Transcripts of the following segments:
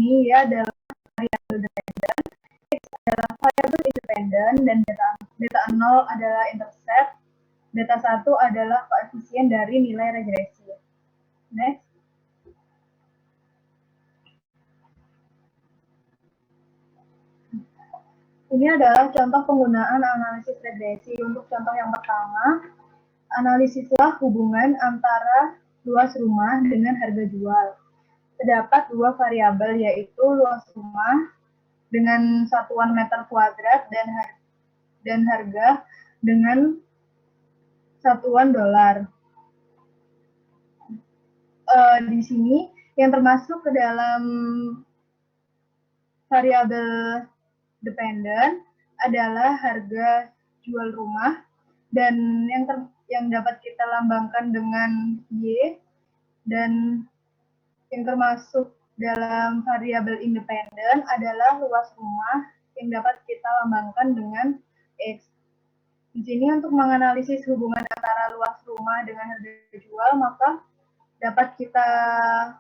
ini ya adalah variabel dependen, X adalah variabel independen, dan beta 0 adalah intercept, beta 1 adalah koefisien dari nilai regresi. Next. Ini adalah contoh penggunaan analisis regresi. Untuk contoh yang pertama, analisislah hubungan antara luas rumah dengan harga jual. Terdapat dua variabel, yaitu luas rumah dengan satuan meter kuadrat dan harga dengan satuan dolar. Di sini yang termasuk ke dalam variabel dependen adalah harga jual rumah, dan yang dapat kita lambangkan dengan Y, dan yang termasuk dalam variabel independen adalah luas rumah yang dapat kita lambangkan dengan X. Di sini untuk menganalisis hubungan antara luas rumah dengan harga jual, maka dapat kita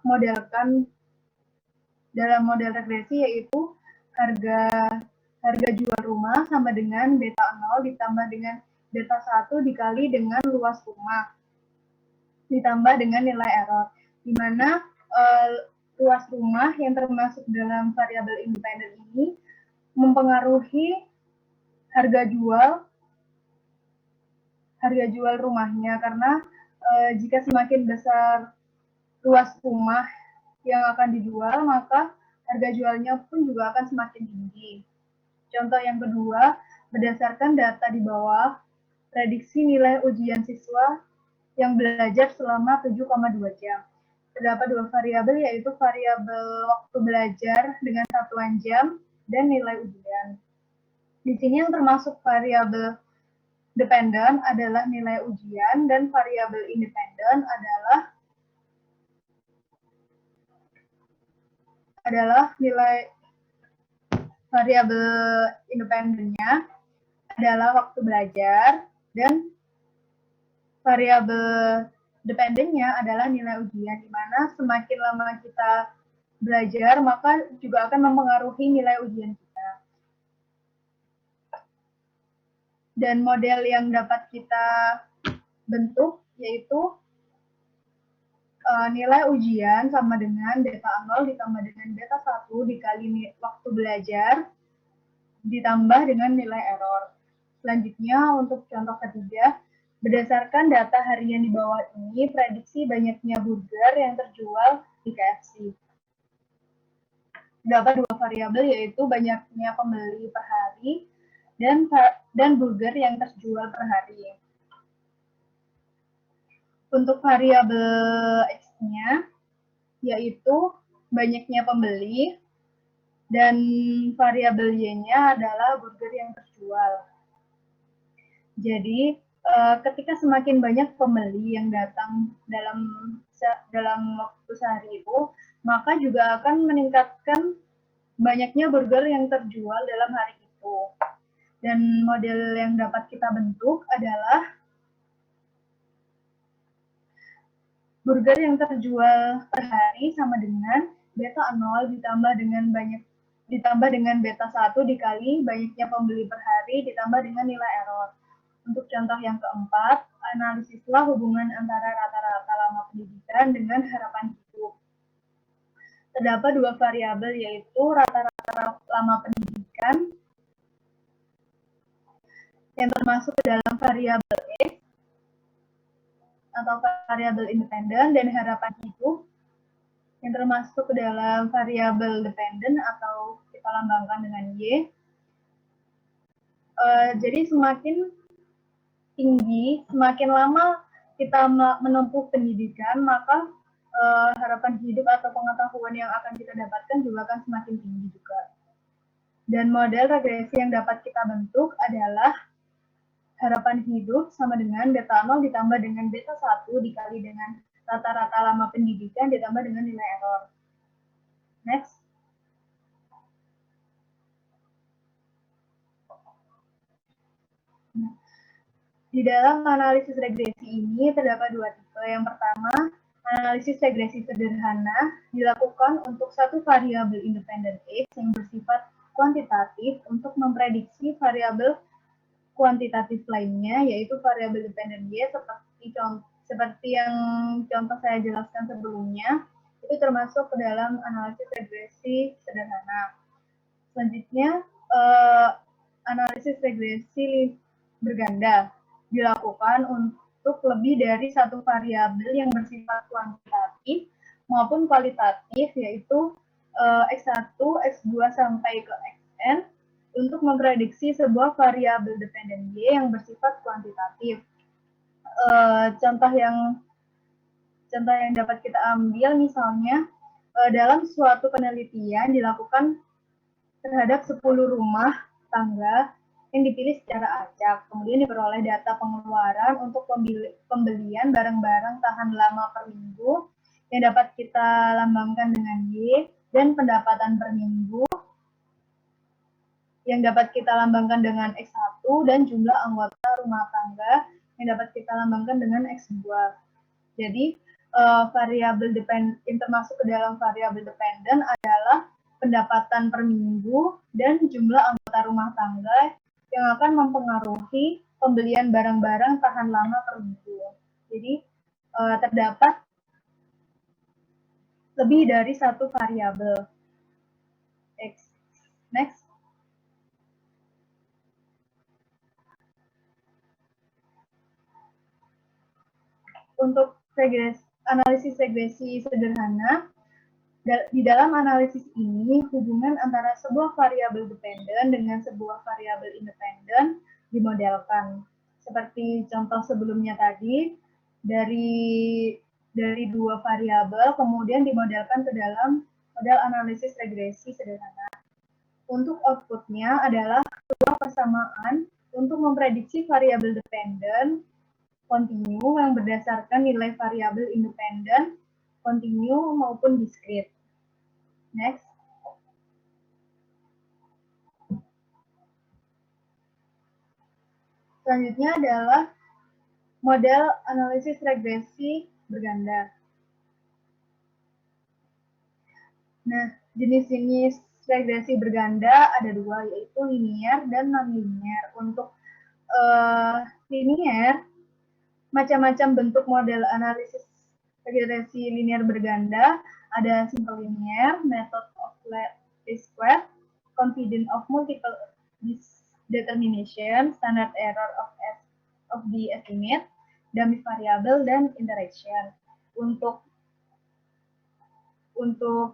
modelkan dalam model regresi, yaitu harga jual rumah sama dengan beta 0 ditambah dengan beta 1 dikali dengan luas rumah ditambah dengan nilai error, di mana luas rumah yang termasuk dalam variabel independen ini mempengaruhi harga jual rumahnya, karena jika semakin besar luas rumah yang akan dijual, maka harga jualnya pun juga akan semakin tinggi. Contoh yang kedua, berdasarkan data di bawah, prediksi nilai ujian siswa yang belajar selama 7,2 jam. Terdapat dua variabel, yaitu variabel waktu belajar dengan satuan jam dan nilai ujian. Di sini yang termasuk variabel dependen adalah nilai ujian, dan variabel independen adalah nilai variabel independennya adalah waktu belajar, dan variabel dependennya adalah nilai ujian, di mana semakin lama kita belajar, maka juga akan mempengaruhi nilai ujian kita. Dan model yang dapat kita bentuk yaitu nilai ujian sama dengan beta 0 ditambah dengan beta 1 dikali waktu belajar ditambah dengan nilai error. Selanjutnya untuk contoh ketiga, berdasarkan data harian di bawah ini, prediksi banyaknya burger yang terjual di KFC. Dapat dua variabel, yaitu banyaknya pembeli per hari dan burger yang terjual per hari. Untuk variabel X-nya, yaitu banyaknya pembeli, dan variabel Y-nya adalah burger yang terjual. Jadi, ketika semakin banyak pembeli yang datang dalam waktu sehari itu, maka juga akan meningkatkan banyaknya burger yang terjual dalam hari itu. Dan model yang dapat kita bentuk adalah burger yang terjual per hari sama dengan beta 0 ditambah dengan beta 1 dikali banyaknya pembeli per hari ditambah dengan nilai error. Untuk contoh yang keempat, analisislah hubungan antara rata-rata lama pendidikan dengan harapan hidup. Terdapat dua variabel, yaitu rata-rata lama pendidikan yang termasuk ke dalam variabel X atau variabel independen, dan harapan hidup yang termasuk ke dalam variabel dependen atau kita lambangkan dengan Y. Jadi semakin tinggi, semakin lama kita menempuh pendidikan, maka harapan hidup atau pengetahuan yang akan kita dapatkan juga akan semakin tinggi juga. Dan model regresi yang dapat kita bentuk adalah harapan hidup sama dengan beta 0 ditambah dengan beta 1 dikali dengan rata-rata lama pendidikan ditambah dengan nilai error. Next. Di dalam analisis regresi ini terdapat dua tipe. Yang pertama, Analisis regresi sederhana dilakukan untuk satu variabel independen X yang bersifat kuantitatif untuk memprediksi variabel kuantitatif lainnya, yaitu variabel dependen Y, seperti yang contoh saya jelaskan sebelumnya, itu termasuk ke dalam analisis regresi sederhana. Selanjutnya, analisis regresi berganda dilakukan untuk lebih dari satu variabel yang bersifat kuantitatif maupun kualitatif, yaitu X1, X2 sampai ke Xn, untuk memprediksi sebuah variabel dependen Y yang bersifat kuantitatif. Contoh yang dapat kita ambil misalnya dalam suatu penelitian dilakukan terhadap 10 rumah tangga yang dipilih secara acak. Kemudian diperoleh data pengeluaran untuk pembelian barang-barang tahan lama per minggu yang dapat kita lambangkan dengan Y, dan pendapatan per minggu yang dapat kita lambangkan dengan X1, dan jumlah anggota rumah tangga yang dapat kita lambangkan dengan X2. Jadi variabel yang termasuk ke dalam variabel dependen adalah pendapatan per minggu dan jumlah anggota rumah tangga yang akan mempengaruhi pembelian barang-barang tahan lama per minggu. Jadi terdapat lebih dari satu variabel X. Next. Untuk analisis regresi sederhana, di dalam analisis ini, hubungan antara sebuah variabel dependen dengan sebuah variabel independen dimodelkan. Seperti contoh sebelumnya tadi, dari dua variabel kemudian dimodelkan ke dalam model analisis regresi sederhana. Untuk outputnya adalah sebuah persamaan untuk memprediksi variabel dependen kontinu yang berdasarkan nilai variabel independen kontinu maupun diskrit. Next. Selanjutnya adalah model analisis regresi berganda. Nah, jenis-jenis regresi berganda ada dua, yaitu linear dan non-linear. Untuk linear, macam-macam bentuk model analisis regresi linear berganda, ada simple linear, method of least square, confidence of multiple determination, standard error of the estimate, dummy variable, dan interaction. Untuk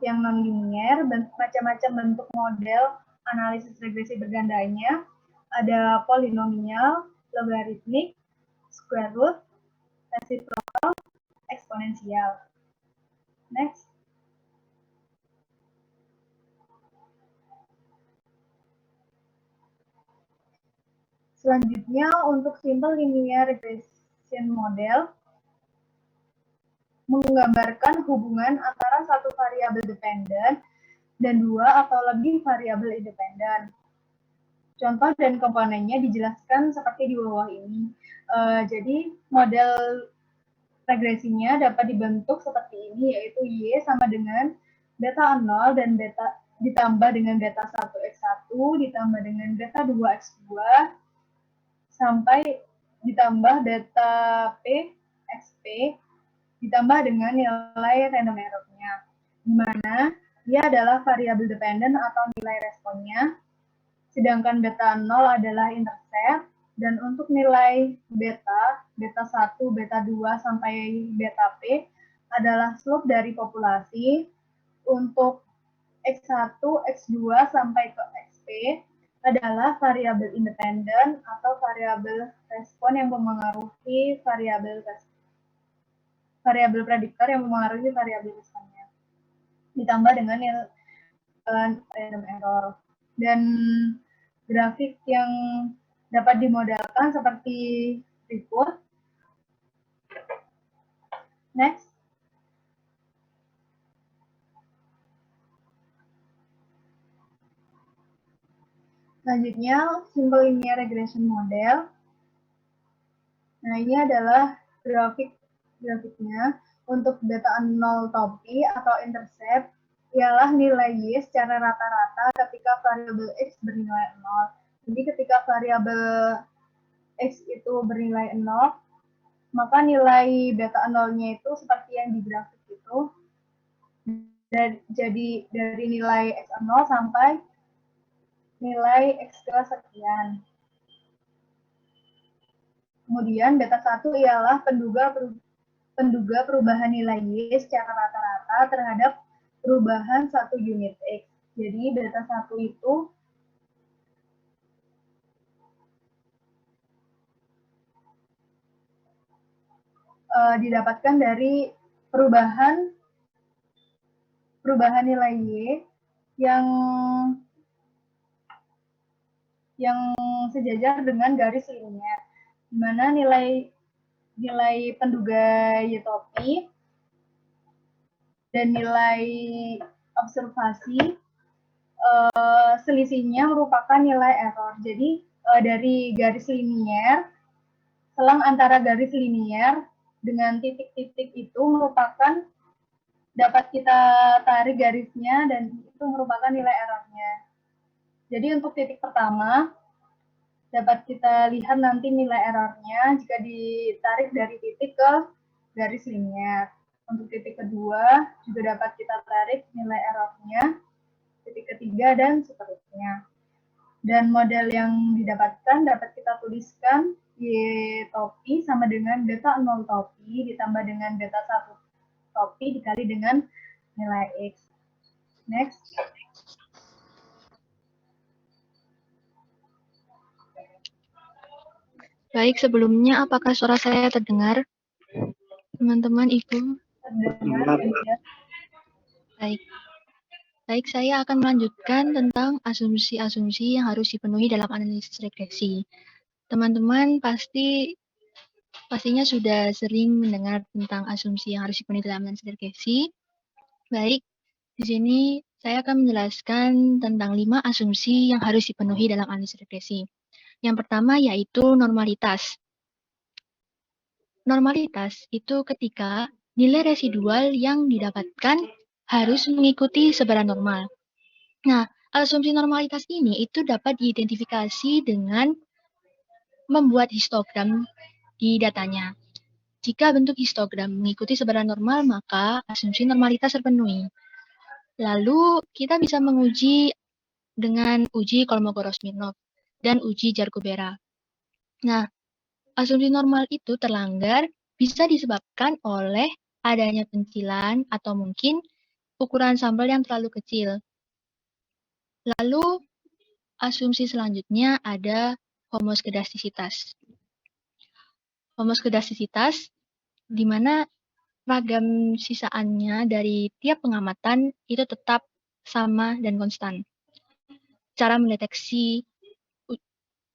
yang non-linear, macam-macam bentuk model analisis regresi bergandanya, ada polinomial, logarithmic, square root, reciprocal, eksponensial. Next. Selanjutnya, untuk simple linear regression model, menggambarkan hubungan antara satu variabel dependen dan dua atau lebih variabel independen. Contoh dan komponennya dijelaskan seperti di bawah ini. Jadi model regresinya dapat dibentuk seperti ini, yaitu Y sama dengan beta 0 dan beta ditambah dengan beta 1x1 ditambah dengan beta 2x2 sampai ditambah beta P xP ditambah dengan nilai random error-nya, di mana dia adalah variabel dependen atau nilai responnya, sedangkan beta 0 adalah intercept, dan untuk nilai beta 1, beta 2, sampai beta P adalah slope dari populasi. Untuk X1, X2, sampai ke XP adalah variabel independen atau variabel respon yang memengaruhi variabel prediktor yang memengaruhi variabel responnya, ditambah dengan random error. Dan grafik yang dapat dimodelkan seperti berikut. Next. Selanjutnya, simple linear regression model. Nah, ini adalah grafiknya. Untuk data anomali atau intercept ialah nilai Y secara rata-rata ketika variabel X bernilai 0. Jadi ketika variabel X itu bernilai 0, maka nilai beta nolnya itu seperti yang di grafik itu, jadi dari nilai X0 sampai nilai X ke sekian. Kemudian beta 1 ialah penduga perubahan nilai Y secara rata-rata terhadap perubahan satu unit X. Jadi beta 1 itu didapatkan dari perubahan nilai Y yang sejajar dengan garis linier, di mana nilai penduga Y topi dan nilai observasi selisihnya merupakan nilai error. Jadi dari garis linier, selang antara garis linier dengan titik-titik itu merupakan dapat kita tarik garisnya dan itu merupakan nilai errornya. Jadi untuk titik pertama dapat kita lihat nanti nilai errornya jika ditarik dari titik ke garis linier. Untuk titik kedua juga dapat kita tarik nilai errornya, titik ketiga dan seterusnya. Dan model yang didapatkan dapat kita tuliskan Y topi sama dengan beta 0 topi ditambah dengan beta 1 topi dikali dengan nilai X. Next. Baik, sebelumnya apakah suara saya terdengar? Teman-teman, Ibu? Terdengar, ya. Baik. Baik, saya akan melanjutkan tentang asumsi-asumsi yang harus dipenuhi dalam analisis regresi. Teman-teman pastinya sudah sering mendengar tentang asumsi yang harus dipenuhi dalam analisis regresi. Baik, di sini saya akan menjelaskan tentang 5 asumsi yang harus dipenuhi dalam analisis regresi. Yang pertama yaitu normalitas. Normalitas itu ketika nilai residual yang didapatkan harus mengikuti sebaran normal. Nah, asumsi normalitas ini itu dapat diidentifikasi dengan membuat histogram di datanya. Jika bentuk histogram mengikuti sebaran normal, maka asumsi normalitas terpenuhi. Lalu, kita bisa menguji dengan uji Kolmogorov-Smirnov dan uji Jar-Kubera. Nah, asumsi normal itu terlanggar bisa disebabkan oleh adanya pencilan atau mungkin ukuran sampel yang terlalu kecil. Lalu, asumsi selanjutnya ada homoskedastisitas. Homoskedastisitas di mana ragam sisaannya dari tiap pengamatan itu tetap sama dan konstan. Cara mendeteksi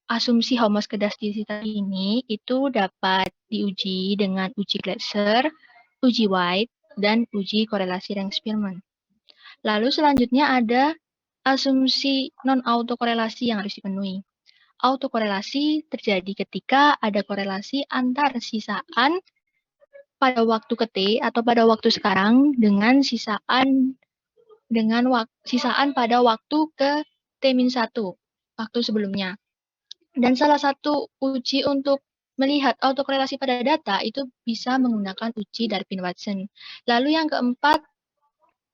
asumsi homoskedastisitas ini itu dapat diuji dengan uji Glasser, uji White, dan uji korelasi Rank-Spearman. Lalu selanjutnya ada asumsi non-autokorelasi yang harus dipenuhi. Autokorelasi terjadi ketika ada korelasi antar sisaan pada waktu ke T atau pada waktu sekarang dengan sisaan pada waktu ke T-1, waktu sebelumnya. Dan salah satu uji untuk melihat autokorelasi pada data itu bisa menggunakan uji Darwin-Watson. Lalu yang keempat,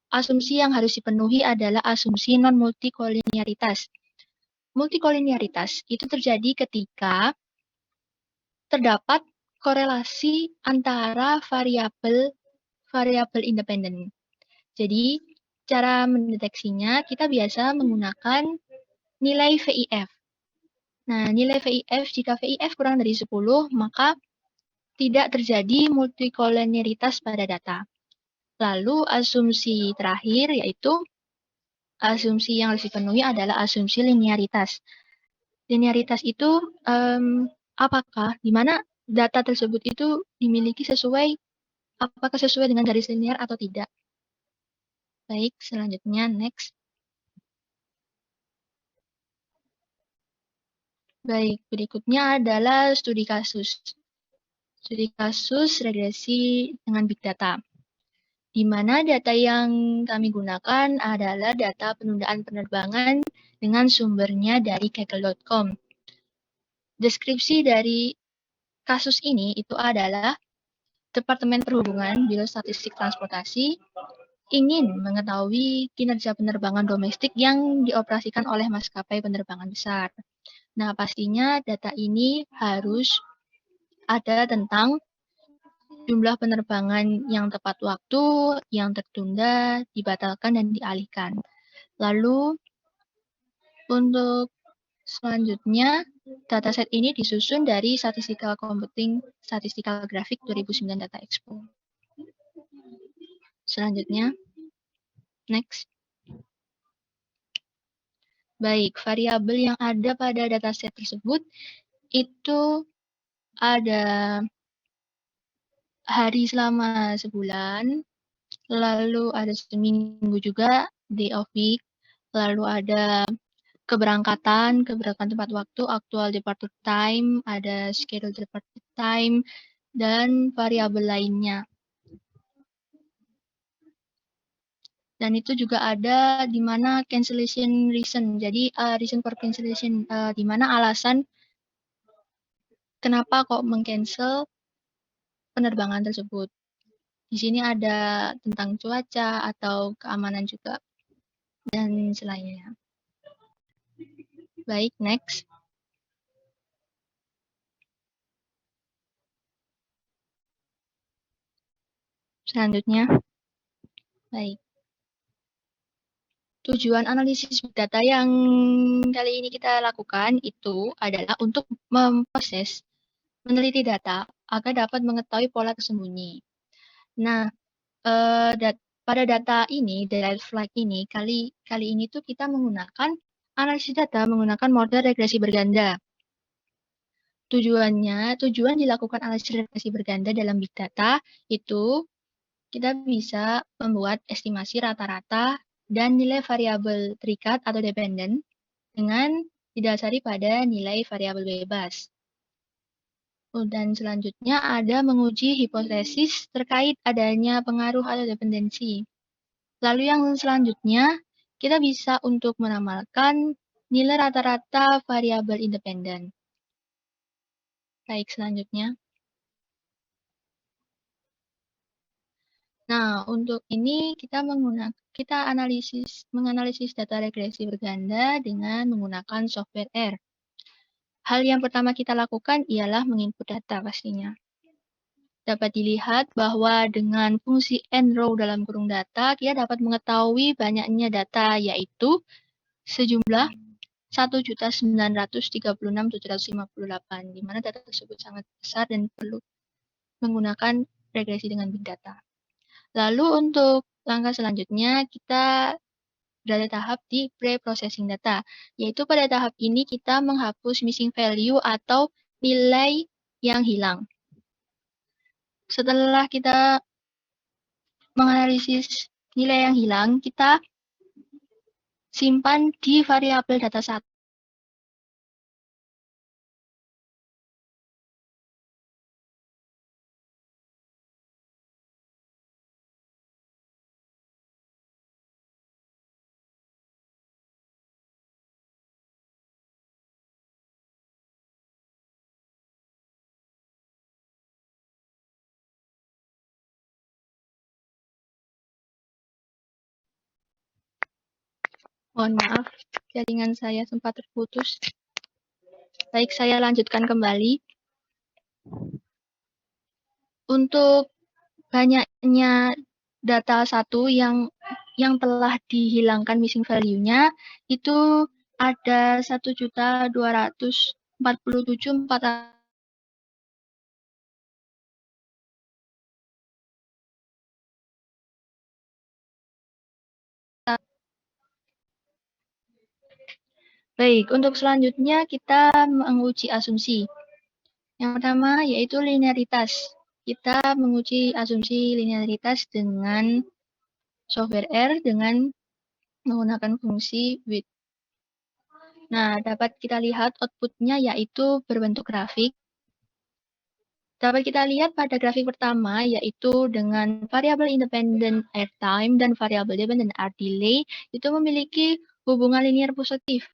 asumsi yang harus dipenuhi adalah asumsi non-multikolinearitas. Multikolinearitas itu terjadi ketika terdapat korelasi antara variabel independen. Jadi, cara mendeteksinya kita biasa menggunakan nilai VIF. Nah, nilai VIF, jika VIF kurang dari 10, maka tidak terjadi multikolinearitas pada data. Lalu, asumsi terakhir yaitu asumsi yang harus dipenuhi adalah asumsi linearitas. Linearitas itu apakah di mana data tersebut itu dimiliki apakah sesuai dengan garis linear atau tidak. Baik, selanjutnya next. Baik, berikutnya adalah studi kasus. Studi kasus regresi dengan big data, di mana data yang kami gunakan adalah data penundaan penerbangan dengan sumbernya dari kaggle.com. Deskripsi dari kasus ini itu adalah Departemen Perhubungan, Biro Statistik Transportasi, ingin mengetahui kinerja penerbangan domestik yang dioperasikan oleh maskapai penerbangan besar. Nah, pastinya data ini harus ada tentang jumlah penerbangan yang tepat waktu, yang tertunda, dibatalkan, dan dialihkan. Lalu, untuk selanjutnya, dataset ini disusun dari Statistical Computing Statistical Graphic 2009 Data Expo. Selanjutnya, next. Baik, variabel yang ada pada dataset tersebut itu ada hari selama sebulan, lalu ada seminggu juga, day of week, lalu ada keberangkatan tepat waktu, actual departure time, ada schedule departure time, dan variabel lainnya. Dan itu juga ada di mana cancellation reason. Jadi reason for cancellation, di mana alasan kenapa kok mengcancel penerbangan tersebut. Di sini ada tentang cuaca atau keamanan juga dan selainnya. Baik, next. Selanjutnya, baik. Tujuan analisis big data yang kali ini kita lakukan itu adalah untuk memproses, meneliti data agar dapat mengetahui pola tersembunyi. Nah, pada data ini, data flag ini, kali ini tuh kita menggunakan analisis data menggunakan model regresi berganda. Tujuan dilakukan analisis regresi berganda dalam big data itu kita bisa membuat estimasi rata-rata dan nilai variabel terikat atau dependent dengan didasari pada nilai variabel bebas. Dan selanjutnya ada menguji hipotesis terkait adanya pengaruh atau dependensi. Lalu yang selanjutnya, kita bisa untuk meramalkan nilai rata-rata variabel independen. Baik, selanjutnya. Nah, untuk ini kita menganalisis data regresi berganda dengan menggunakan software R. Hal yang pertama kita lakukan ialah menginput data pastinya. Dapat dilihat bahwa dengan fungsi nRow dalam kurung data, kita dapat mengetahui banyaknya data, yaitu sejumlah 1.936.758, di mana data tersebut sangat besar dan perlu menggunakan regresi dengan big data. Lalu untuk langkah selanjutnya, kita berada tahap di pre-processing data, yaitu pada tahap ini kita menghapus missing value atau nilai yang hilang. Setelah kita menganalisis nilai yang hilang, kita simpan di variabel data 1. Mohon maaf, jaringan saya sempat terputus. Baik, saya lanjutkan kembali. Untuk banyaknya data 1 yang telah dihilangkan missing value-nya itu ada 1.247.400. Baik, untuk selanjutnya kita menguji asumsi. Yang pertama yaitu linearitas. Kita menguji asumsi linearitas dengan software R dengan menggunakan fungsi width. Nah, dapat kita lihat output-nya yaitu berbentuk grafik. Dapat kita lihat pada grafik pertama, yaitu dengan variabel independent airtime dan variabel dependent air delay, itu memiliki hubungan linear positif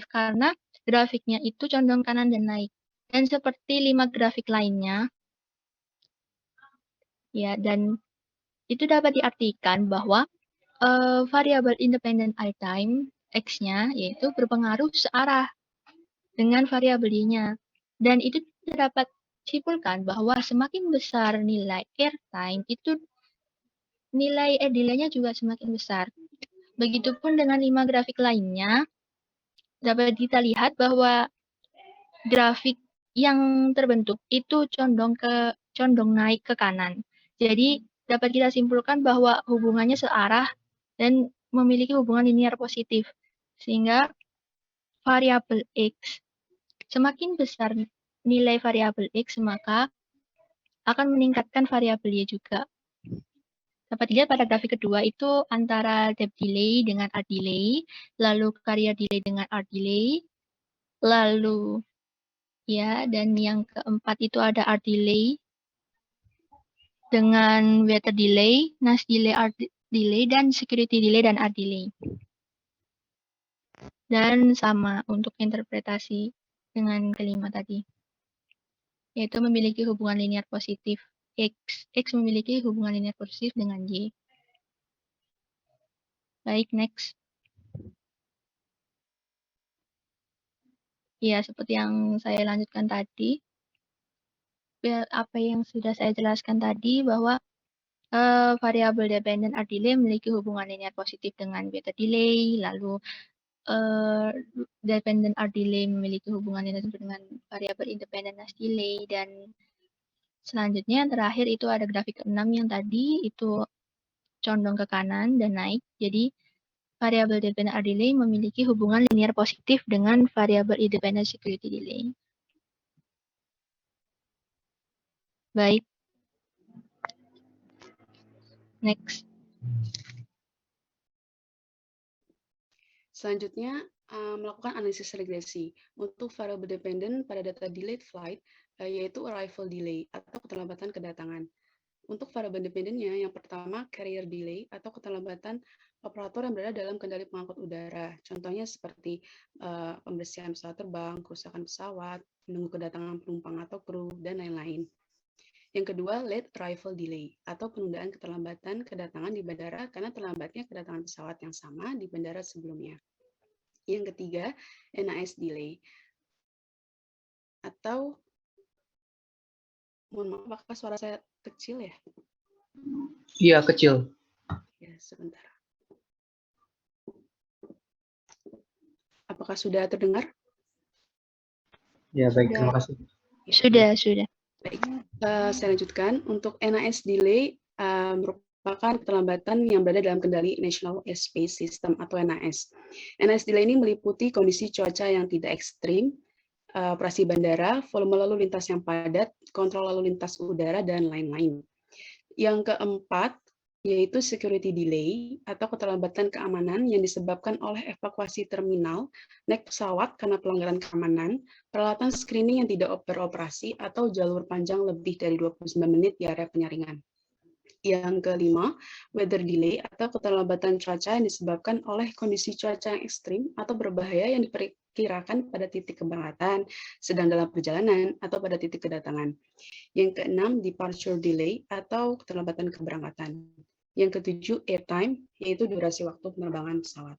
karena grafiknya itu condong kanan dan naik. Dan seperti 5 grafik lainnya, ya, dan itu dapat diartikan bahwa variabel independent airtime X-nya yaitu berpengaruh searah dengan variabel Y-nya. Dan itu dapat simpulkan bahwa semakin besar nilai airtime, itu nilai air delay-nya juga semakin besar. Begitupun dengan 5 grafik lainnya, dapat kita lihat bahwa grafik yang terbentuk itu condong naik ke kanan. Jadi dapat kita simpulkan bahwa hubungannya searah dan memiliki hubungan linear positif. Sehingga variabel X, semakin besar nilai variabel X, maka akan meningkatkan variabel Y juga. Dapat dilihat pada grafik kedua itu antara depth delay dengan arc delay, lalu carrier delay dengan arc delay, lalu ya, dan yang keempat itu ada arc delay dengan weather delay, NAS delay, arc delay, dan security delay dan arc delay. Dan sama untuk interpretasi dengan kelima tadi, yaitu memiliki hubungan linear positif. X memiliki hubungan linear positif dengan Y. Baik, next. Ya, seperti yang saya lanjutkan tadi, apa yang sudah saya jelaskan tadi, bahwa variabel dependent arc delay memiliki hubungan linear positif dengan beta delay, lalu dependent arc delay memiliki hubungan linear dengan variabel independent NAS delay, dan selanjutnya yang terakhir itu ada grafik ke-6 yang tadi itu condong ke kanan dan naik. Jadi variabel dependent arc delay memiliki hubungan linear positif dengan variabel independent security delay. Baik. Next. Selanjutnya, melakukan analisis regresi untuk variable dependent pada data delayed flight, yaitu arrival delay atau keterlambatan kedatangan. Untuk variable dependentnya, yang pertama carrier delay atau keterlambatan operator yang berada dalam kendali pengangkut udara. Contohnya seperti pembersihan pesawat terbang, kerusakan pesawat, menunggu kedatangan penumpang atau kru, dan lain-lain. Yang kedua, late arrival delay atau penundaan keterlambatan kedatangan di bandara karena terlambatnya kedatangan pesawat yang sama di bandara sebelumnya. Yang ketiga, NAS delay atau, mohon maaf, apakah suara saya kecil ya? Iya, kecil. Ya, sebentar. Apakah sudah terdengar? Ya, baik, terima kasih. Sudah. Baik, saya lanjutkan. Untuk NAS delay merupakan keterlambatan yang berada dalam kendali National Airspace System atau NAS. NAS delay ini meliputi kondisi cuaca yang tidak ekstrim, operasi bandara, volume lalu lintas yang padat, kontrol lalu lintas udara, dan lain-lain. Yang keempat, yaitu security delay atau keterlambatan keamanan yang disebabkan oleh evakuasi terminal, naik pesawat karena pelanggaran keamanan, peralatan screening yang tidak beroperasi, atau jalur panjang lebih dari 29 menit di area penyaringan. Yang kelima, weather delay atau keterlambatan cuaca yang disebabkan oleh kondisi cuaca yang ekstrim atau berbahaya yang diperkirakan pada titik keberangkatan, sedang dalam perjalanan, atau pada titik kedatangan. Yang keenam, departure delay atau keterlambatan keberangkatan. Yang ketujuh, airtime, yaitu durasi waktu penerbangan pesawat.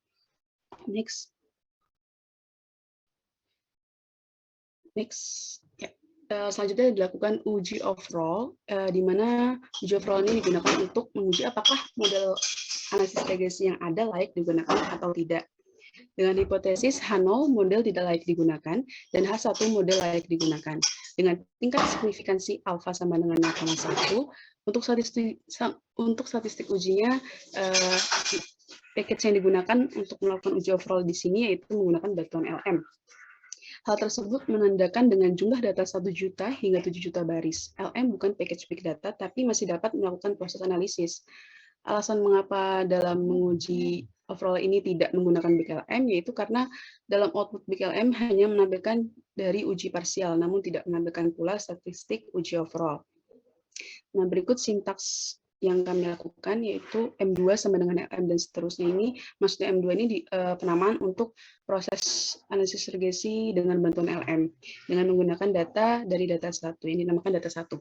Next. Ya. Selanjutnya dilakukan uji overall, di mana uji overall ini digunakan untuk menguji apakah model analisis regresi yang ada layak digunakan atau tidak. Dengan hipotesis H0 model tidak layak digunakan dan H1 model layak digunakan. Dengan tingkat signifikansi alfa sama dengan 0,1, untuk statistik ujinya, package yang digunakan untuk melakukan uji overall di sini yaitu menggunakan Blackstone LM. Hal tersebut menandakan dengan jumlah data 1 juta hingga 7 juta baris. LM bukan package big data, tapi masih dapat melakukan proses analisis. Alasan mengapa dalam menguji overall ini tidak menggunakan BKLM, yaitu karena dalam output BKLM hanya menampilkan dari uji parsial, namun tidak menampilkan pula statistik uji overall. Nah, berikut sintaks yang kami lakukan yaitu M2 sama dengan LM dan seterusnya ini, maksudnya M2 ini penamaan untuk proses analisis regresi dengan bantuan LM dengan menggunakan data dari data 1, ini dinamakan data 1.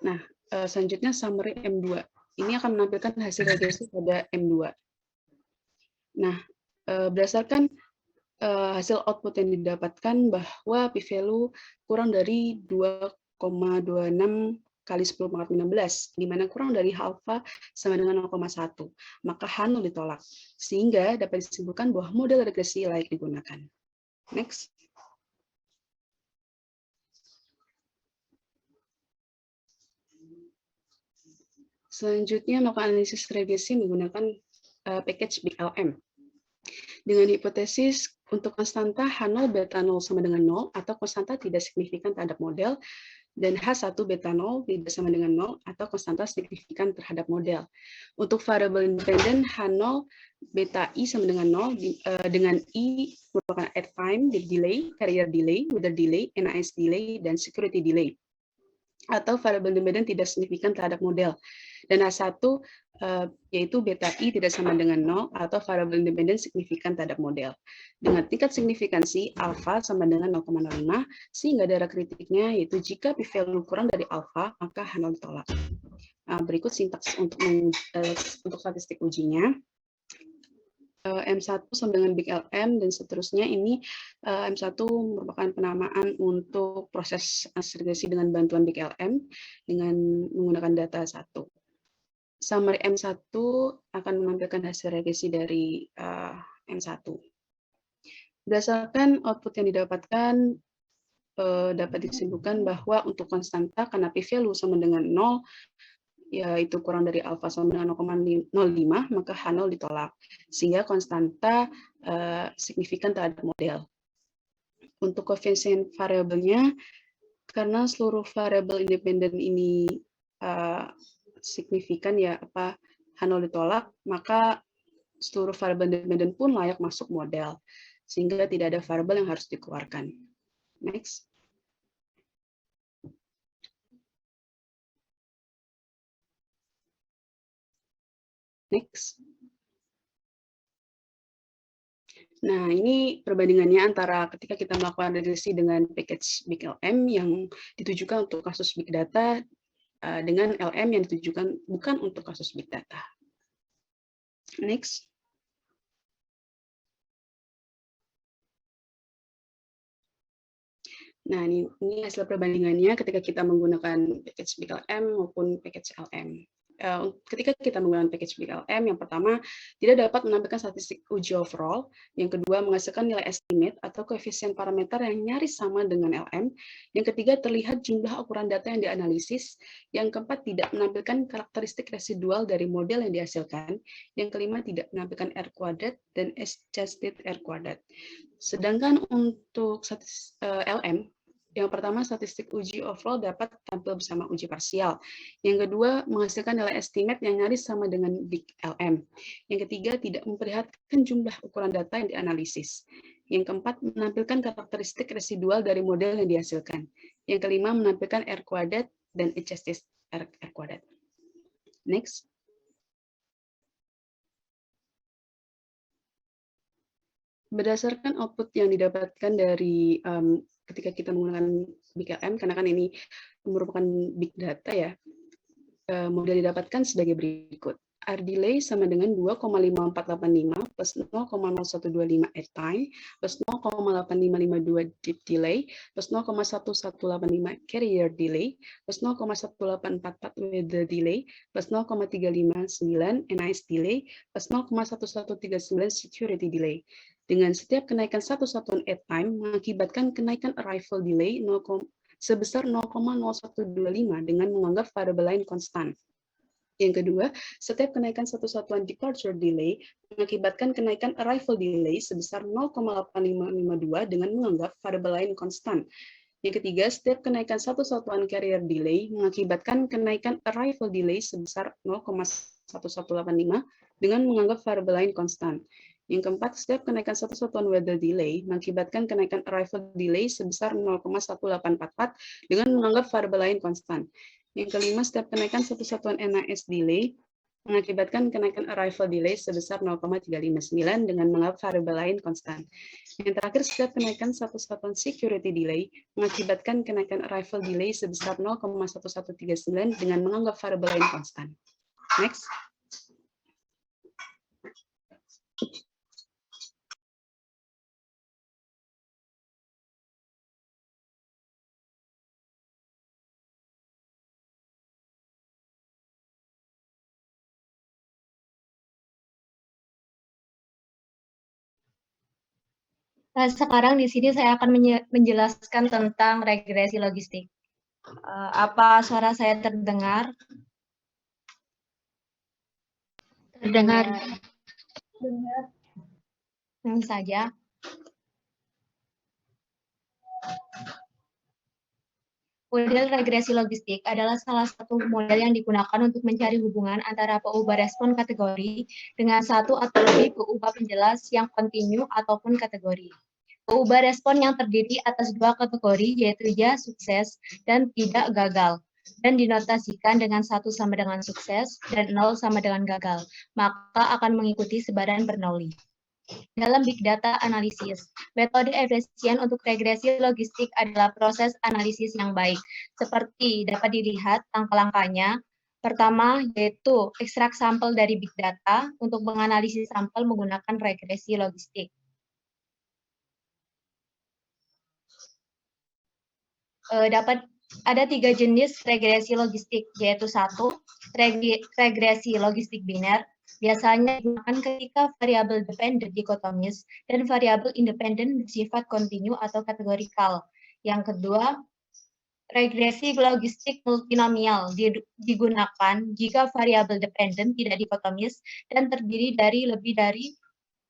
Nah, selanjutnya summary M2. Ini akan menampilkan hasil regresi pada M2. Nah, berdasarkan hasil output yang didapatkan bahwa p-value kurang dari 2,26 kali 10 pangkat 16, di mana kurang dari alfa sama dengan 0,1, maka H0 ditolak, sehingga dapat disimpulkan bahwa model regresi layak digunakan. Next. Selanjutnya, melakukan analisis regresi menggunakan package BigLM. Dengan hipotesis untuk konstanta H0 beta 0 sama dengan 0, atau konstanta tidak signifikan terhadap model, dan H1 beta 0 tidak sama dengan 0, atau konstanta signifikan terhadap model. Untuk variabel independen, H0 beta I sama dengan 0, dengan I merupakan airtime, delay, carrier delay, weather delay, NAS delay, dan security delay. Atau variabel independen tidak signifikan terhadap model. Dan H1 yaitu beta I tidak sama dengan 0 atau variabel independen signifikan terhadap model. Dengan tingkat signifikansi alfa sama dengan 0,05, sehingga darah kritiknya yaitu jika p-value kurang dari alfa, maka H0 ditolak. Nah, berikut sintaks untuk statistik ujinya. M1 sama dengan BigLM dan seterusnya, ini M1 merupakan penamaan untuk proses regresi dengan bantuan BigLM dengan menggunakan data 1. Summary M1 akan menampilkan hasil regresi dari M1. Berdasarkan output yang didapatkan, dapat disimpulkan bahwa untuk konstanta karena p-value sama dengan 0, yaitu kurang dari alfa sama dengan 0,05, maka H0 ditolak, sehingga konstanta signifikan terhadap model. Untuk koefisien variabelnya, karena seluruh variabel independen ini signifikan, ya H0 ditolak, maka seluruh variabel independen pun layak masuk model, sehingga tidak ada variabel yang harus dikeluarkan. Next. Next. Nah, ini perbandingannya antara ketika kita melakukan regresi dengan package BigLM yang ditujukan untuk kasus big data dengan LM yang ditujukan bukan untuk kasus big data. Next. Nah, ini hasil perbandingannya ketika kita menggunakan package BigLM maupun package LM. Ketika kita menggunakan package BigLM, yang pertama tidak dapat menampilkan statistik uji overall, yang kedua menghasilkan nilai estimate atau koefisien parameter yang nyaris sama dengan LM, yang ketiga terlihat jumlah ukuran data yang dianalisis, yang keempat tidak menampilkan karakteristik residual dari model yang dihasilkan, yang kelima tidak menampilkan R kuadrat dan adjusted R kuadrat. Sedangkan untuk LM, yang pertama, statistik uji overall dapat tampil bersama uji parsial. Yang kedua, menghasilkan nilai estimate yang nyaris sama dengan BigLM. Yang ketiga, tidak memperlihatkan jumlah ukuran data yang dianalisis. Yang keempat, menampilkan karakteristik residual dari model yang dihasilkan. Yang kelima, menampilkan R kuadrat dan adjusted R kuadrat. Next. Berdasarkan output yang didapatkan dari ketika kita menggunakan BigLM, karena kan ini merupakan big data ya, model didapatkan sebagai berikut. R delay sama dengan 2,5485 plus 0,0125 airtime plus 0,8552 deep delay plus 0,1185 carrier delay plus 0,1844 weather delay plus 0,359 NAS delay plus 0,1139 security delay. Dengan setiap kenaikan satu satuan airtime mengakibatkan kenaikan arrival delay sebesar 0,0125 dengan menganggap variabel lain konstan. Yang kedua, setiap kenaikan satu satuan departure delay mengakibatkan kenaikan arrival delay sebesar 0,8552 dengan menganggap variabel lain konstan. Yang ketiga, setiap kenaikan satu satuan carrier delay mengakibatkan kenaikan arrival delay sebesar 0,125 1185 dengan menganggap variabel lain konstan. Yang keempat, setiap kenaikan satu satuan weather delay mengakibatkan kenaikan arrival delay sebesar 0,1844 dengan menganggap variabel lain konstan. Yang kelima, setiap kenaikan satu satuan NAS delay mengakibatkan kenaikan arrival delay sebesar 0,359 dengan menganggap variabel lain konstan. Yang terakhir, setiap kenaikan satu satuan security delay mengakibatkan kenaikan arrival delay sebesar 0,1139 dengan menganggap variabel lain konstan. Next. Sekarang di sini saya akan menjelaskan tentang regresi logistik. Apa suara saya terdengar? Terdengar. Ini saja. Model regresi logistik adalah salah satu model yang digunakan untuk mencari hubungan antara peubah respon kategori dengan satu atau lebih peubah penjelas yang kontinu ataupun kategori. Peubah respon yang terdiri atas dua kategori, yaitu ya sukses dan tidak gagal, dan dinotasikan dengan 1 sama dengan sukses dan 0 sama dengan gagal, maka akan mengikuti sebaran Bernoulli. Dalam Big Data Analysis, metode efisien untuk regresi logistik adalah proses analisis yang baik. Seperti dapat dilihat langkah-langkahnya. Pertama, yaitu ekstrak sampel dari Big Data untuk menganalisis sampel menggunakan regresi logistik. Dapat ada 3 jenis regresi logistik, yaitu 1, regresi logistik biner, biasanya digunakan ketika variabel dependent dikotomis dan variabel independen bersifat kontinu atau kategorikal. Yang kedua, regresi logistik multinomial digunakan jika variabel dependent tidak dikotomis dan terdiri dari lebih dari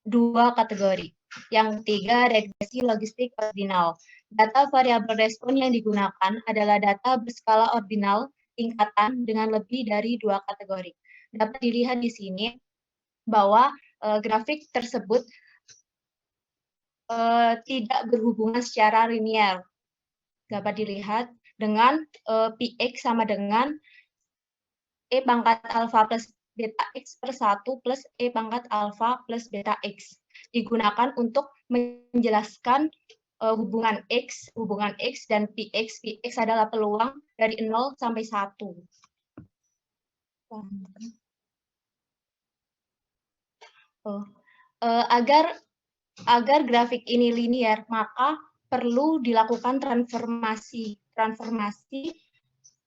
2 kategori. Yang ketiga, regresi logistik ordinal. Data variabel respon yang digunakan adalah data berskala ordinal tingkatan dengan lebih dari 2 kategori. Dapat dilihat di sini bahwa grafik tersebut tidak berhubungan secara linear. Dapat dilihat dengan Px sama dengan E pangkat alfa plus beta X per 1 plus E pangkat alfa plus beta X. Digunakan untuk menjelaskan hubungan X dan Px. Px adalah peluang dari 0 sampai 1. Agar grafik ini linear, maka perlu dilakukan transformasi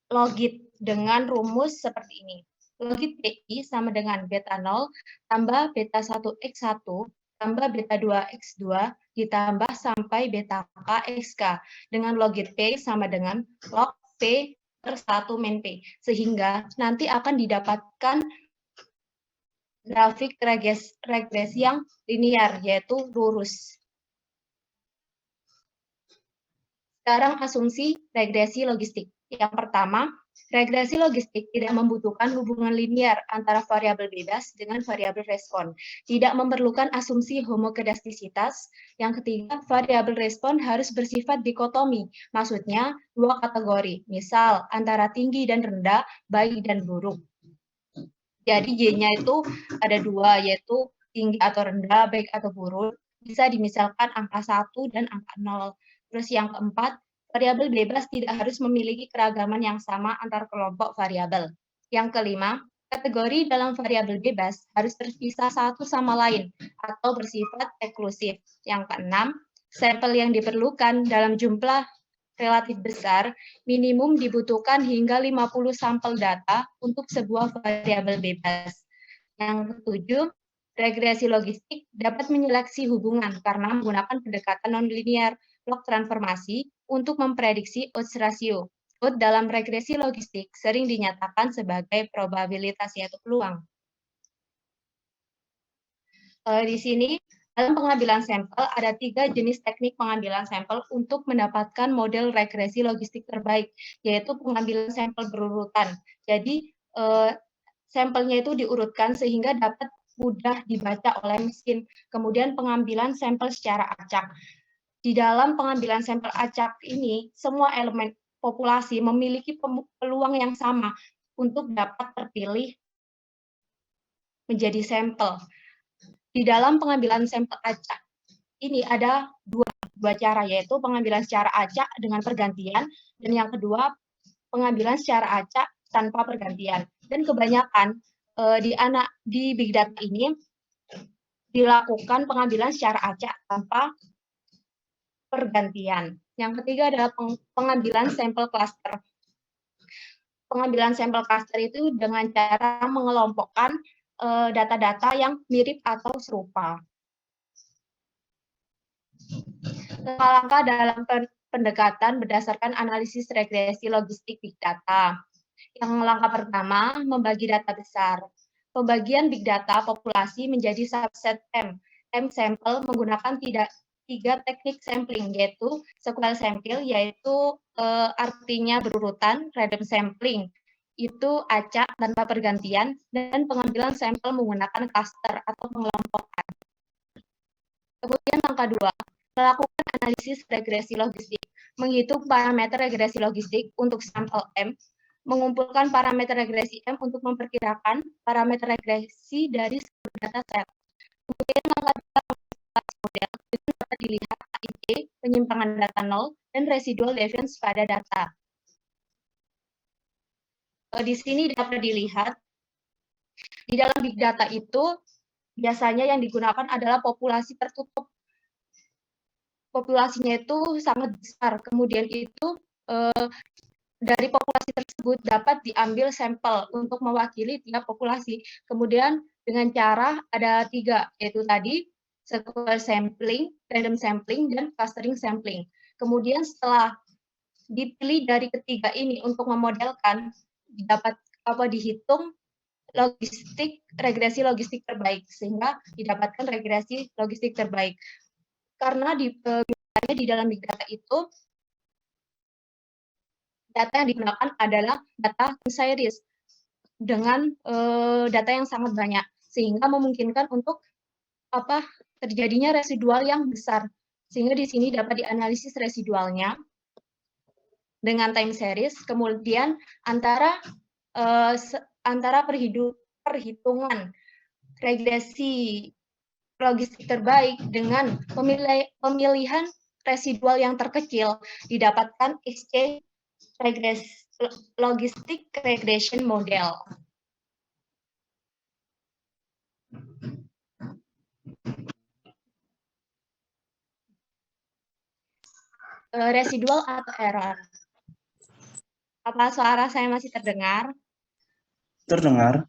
logit dengan rumus seperti ini. Logit PI sama dengan beta 0 tambah beta 1x1 tambah beta 2x2 ditambah sampai beta kxk dengan logit P sama dengan log P per 1 min P. Sehingga nanti akan didapatkan grafik regresi yang linear, yaitu lurus. Sekarang asumsi regresi logistik. Yang pertama, regresi logistik tidak membutuhkan hubungan linear antara variabel bebas dengan variabel respon. Tidak memerlukan asumsi homokedastisitas. Yang ketiga, variabel respon harus bersifat dikotomi, maksudnya 2 kategori, misal antara tinggi dan rendah, baik dan buruk. Jadi Y-nya itu ada 2, yaitu tinggi atau rendah, baik atau buruk. Bisa dimisalkan angka 1 dan angka 0. Terus yang keempat, variabel bebas tidak harus memiliki keragaman yang sama antar kelompok variabel. Yang kelima, kategori dalam variabel bebas harus terpisah satu sama lain atau bersifat eksklusif. Yang keenam, sampel yang diperlukan dalam jumlah relatif besar, minimum dibutuhkan hingga 50 sampel data untuk sebuah variabel bebas. Yang ketujuh, regresi logistik dapat menyeleksi hubungan karena menggunakan pendekatan nonlinear log transformasi untuk memprediksi odds ratio. Odds dalam regresi logistik sering dinyatakan sebagai probabilitas yaitu peluang. Di sini dalam pengambilan sampel ada 3 jenis teknik pengambilan sampel untuk mendapatkan model regresi logistik terbaik, yaitu pengambilan sampel berurutan. Jadi sampelnya itu diurutkan sehingga dapat mudah dibaca oleh mesin. Kemudian pengambilan sampel secara acak. Di dalam pengambilan sampel acak ini, semua elemen populasi memiliki peluang yang sama untuk dapat terpilih menjadi sampel. Di dalam pengambilan sampel acak ini ada dua cara, yaitu pengambilan secara acak dengan pergantian, dan yang kedua pengambilan secara acak tanpa pergantian. Dan kebanyakan di big data ini dilakukan pengambilan secara acak tanpa pergantian. Yang ketiga adalah pengambilan sampel cluster. Pengambilan sampel cluster itu dengan cara mengelompokkan data-data yang mirip atau serupa. Langkah dalam pendekatan berdasarkan analisis regresi logistik big data. Yang langkah pertama, membagi data besar. Pembagian big data populasi menjadi subset M sampel menggunakan tiga teknik sampling, yaitu sequential sampling, yaitu artinya berurutan, random sampling, itu acak tanpa pergantian, dan pengambilan sampel menggunakan cluster atau pengelompokan. Kemudian langkah 2, melakukan analisis regresi logistik, menghitung parameter regresi logistik untuk sampel M, mengumpulkan parameter regresi M untuk memperkirakan parameter regresi dari seluruh dataset. Kemudian langkah 3, model itu dapat dilihat HID, penyimpangan data nol, dan residual deviance pada data. Di sini dapat dilihat, di dalam big data itu biasanya yang digunakan adalah populasi tertutup. Populasinya itu sangat besar, kemudian itu dari populasi tersebut dapat diambil sampel untuk mewakili tiap populasi. Kemudian dengan cara ada 3, yaitu tadi sequential sampling, random sampling, dan clustering sampling. Kemudian setelah dipilih dari ketiga ini untuk memodelkan, dihitung regresi logistik terbaik, sehingga didapatkan regresi logistik terbaik. Karena di dalam big data itu, data yang digunakan adalah data time series dengan data yang sangat banyak, sehingga memungkinkan untuk terjadinya residual yang besar. Sehingga di sini dapat dianalisis residualnya dengan time series, kemudian antara perhitungan regresi logistik terbaik dengan pemilihan residual yang terkecil, didapatkan XC logistic regression model. Residual atau error. Apa suara saya masih terdengar? Terdengar.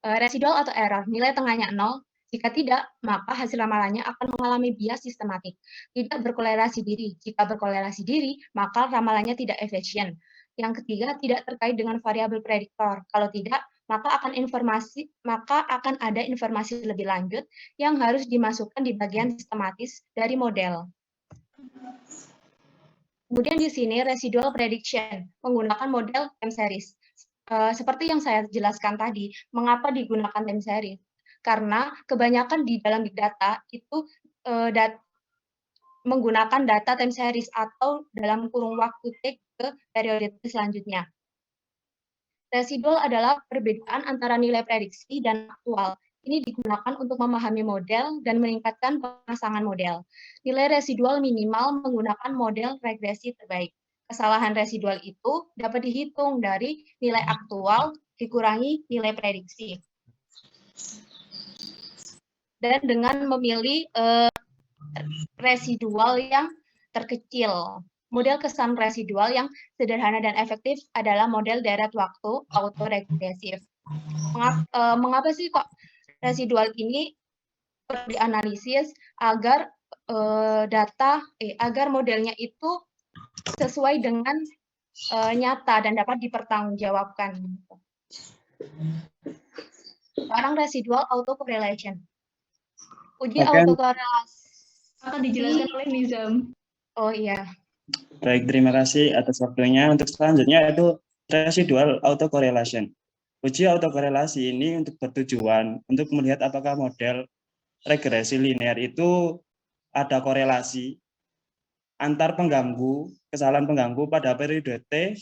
Residual atau error, nilai tengahnya 0. Jika tidak, maka hasil ramalannya akan mengalami bias sistematik. Tidak berkorelasi diri. Jika berkorelasi diri, maka ramalannya tidak efisien. Yang ketiga, tidak terkait dengan variabel prediktor. Kalau tidak, maka akan ada informasi lebih lanjut yang harus dimasukkan di bagian sistematis dari model. Kemudian di sini residual prediction menggunakan model time series. Seperti yang saya jelaskan tadi, mengapa digunakan time series? Karena kebanyakan di dalam big data itu menggunakan data time series atau dalam kurung waktu T ke periode selanjutnya. Residual adalah perbedaan antara nilai prediksi dan aktual. Ini digunakan untuk memahami model dan meningkatkan pemasangan model. Nilai residual minimal menggunakan model regresi terbaik. Kesalahan residual itu dapat dihitung dari nilai aktual dikurangi nilai prediksi. Dan dengan memilih residual yang terkecil. Model kesan residual yang sederhana dan efektif adalah model deret waktu autoregresif. Mengapa sih kok residual ini perlu dianalisis agar agar modelnya itu sesuai dengan nyata dan dapat dipertanggungjawabkan. Sekarang residual autocorrelation. Uji autokorelasi akan dijelaskan oleh Nizam. Oh iya. Baik, terima kasih atas waktunya. Untuk selanjutnya itu residual autocorrelation. Uji autokorelasi ini untuk bertujuan untuk melihat apakah model regresi linear itu ada korelasi antar kesalahan pengganggu pada periode T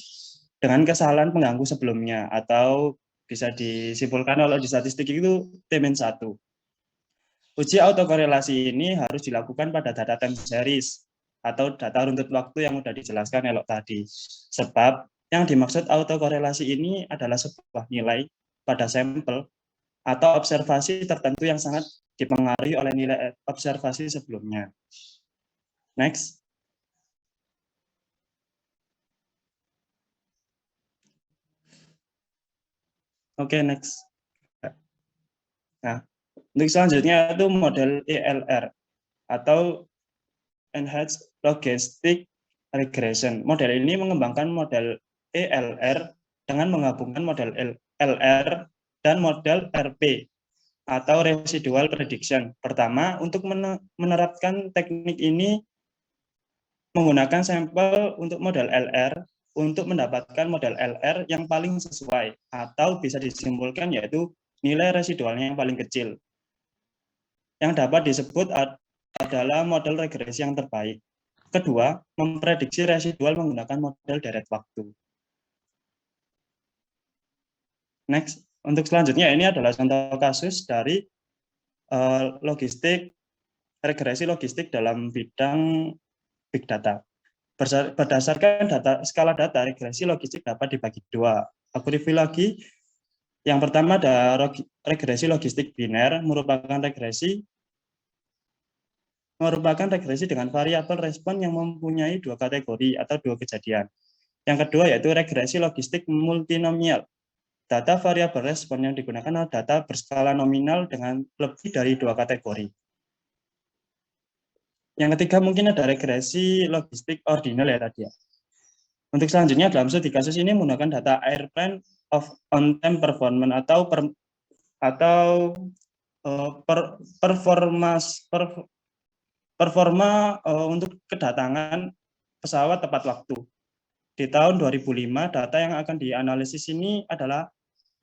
dengan kesalahan pengganggu sebelumnya, atau bisa disimpulkan kalau di statistik itu T-1. Uji autokorelasi ini harus dilakukan pada data time series atau data runtut waktu yang sudah dijelaskan elok tadi. Sebab yang dimaksud autokorelasi ini adalah sebuah nilai pada sampel atau observasi tertentu yang sangat dipengaruhi oleh nilai observasi sebelumnya. Next. Oke, next. Nah, untuk selanjutnya itu model ELR atau Enhanced Logistic Regression. Model ini mengembangkan model ELR dengan menggabungkan model LR dan model RP atau Residual Prediction. Pertama, untuk menerapkan teknik ini menggunakan sampel untuk model LR untuk mendapatkan model LR yang paling sesuai, atau bisa disimpulkan yaitu nilai residualnya yang paling kecil. Yang dapat disebut adalah model regresi yang terbaik. Kedua, memprediksi residual menggunakan model deret waktu. Next, untuk selanjutnya ini adalah contoh kasus dari regresi logistik dalam bidang big data. Berdasarkan skala data, regresi logistik dapat dibagi dua. Aku review lagi. Yang pertama ada regresi logistik biner, merupakan regresi dengan variabel respon yang mempunyai dua kategori atau dua kejadian. Yang kedua yaitu regresi logistik multinomial. Data variabel respon yang digunakan adalah data berskala nominal dengan lebih dari dua kategori. Yang ketiga mungkin ada regresi logistik ordinal ya tadi ya. Untuk selanjutnya dalam studi kasus ini menggunakan data airplane of on-time performance performa untuk kedatangan pesawat tepat waktu. Di tahun 2005 data yang akan dianalisis ini adalah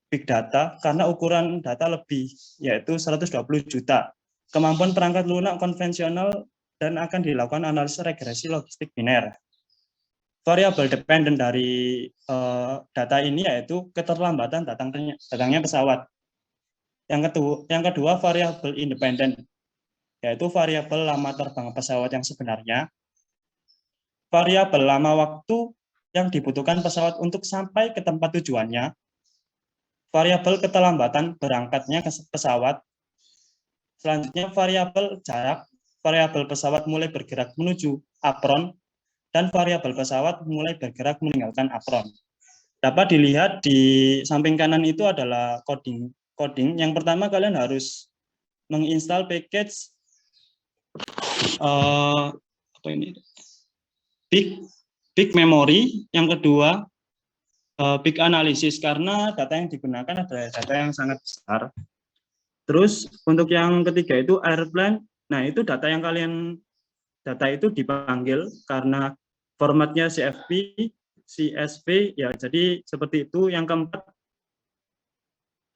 big data karena ukuran data lebih, yaitu 120 juta. Kemampuan perangkat lunak konvensional dan akan dilakukan analisis regresi logistik biner. Variabel dependen dari data ini yaitu keterlambatan datangnya pesawat. Yang kedua variabel independen, yaitu variabel lama terbang pesawat yang sebenarnya, variabel lama waktu yang dibutuhkan pesawat untuk sampai ke tempat tujuannya, variabel keterlambatan berangkatnya ke pesawat, selanjutnya variabel jarak, variabel pesawat mulai bergerak menuju apron, dan variabel pesawat mulai bergerak meninggalkan apron. Dapat dilihat di samping kanan itu adalah coding. Yang pertama kalian harus menginstal package big memory, yang kedua big analysis karena data yang digunakan adalah data yang sangat besar. Terus untuk yang ketiga itu airplane. Nah, itu data itu dipanggil karena formatnya CSV ya, jadi seperti itu. Yang keempat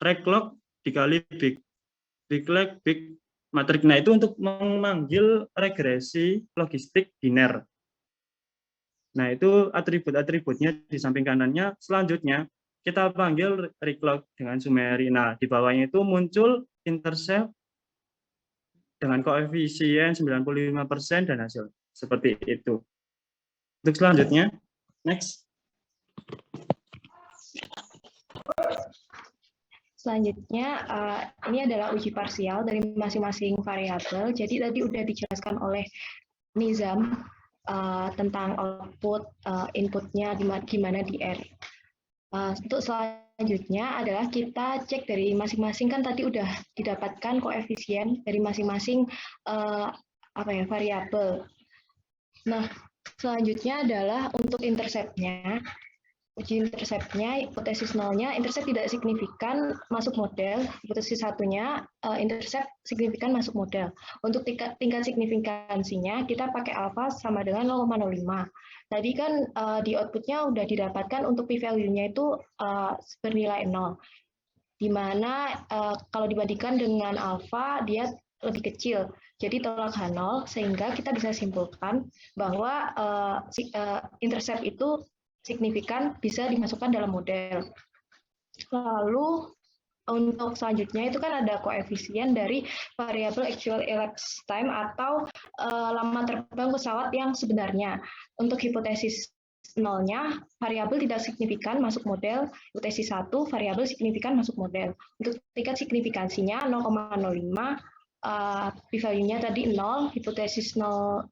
reglog dikali big matrix. Nah, itu untuk memanggil regresi logistik biner. Nah, itu atribut-atributnya di samping kanannya. Selanjutnya kita panggil reglog dengan summary. Nah, di bawahnya itu muncul intercept dengan koefisien 95% dan hasil seperti itu. Untuk selanjutnya, next. Selanjutnya, ini adalah uji parsial dari masing-masing variabel. Jadi tadi udah dijelaskan oleh Nizam tentang output, inputnya gimana di R. Untuk selanjutnya adalah kita cek dari masing-masing, kan tadi udah didapatkan koefisien dari masing-masing variabel. Nah, selanjutnya adalah untuk intercept-nya. uji interceptnya, hipotesis nolnya, intercept tidak signifikan masuk model, hipotesis satunya intercept signifikan masuk model. Untuk tingkat signifikansinya kita pakai alfa sama dengan 0,05. Tadi kan di outputnya udah didapatkan untuk p-value-nya itu bernilai 0. Di mana kalau dibandingkan dengan alfa dia lebih kecil, jadi tolak H0, sehingga kita bisa simpulkan bahwa intercept itu signifikan bisa dimasukkan dalam model. Lalu untuk selanjutnya itu kan ada koefisien dari variabel actual elapsed time atau lama terbang pesawat yang sebenarnya. Untuk hipotesis nolnya, variabel tidak signifikan masuk model, hipotesis 1, variabel signifikan masuk model. Untuk tingkat signifikansinya 0,05, p-value-nya tadi 0, hipotesis 0,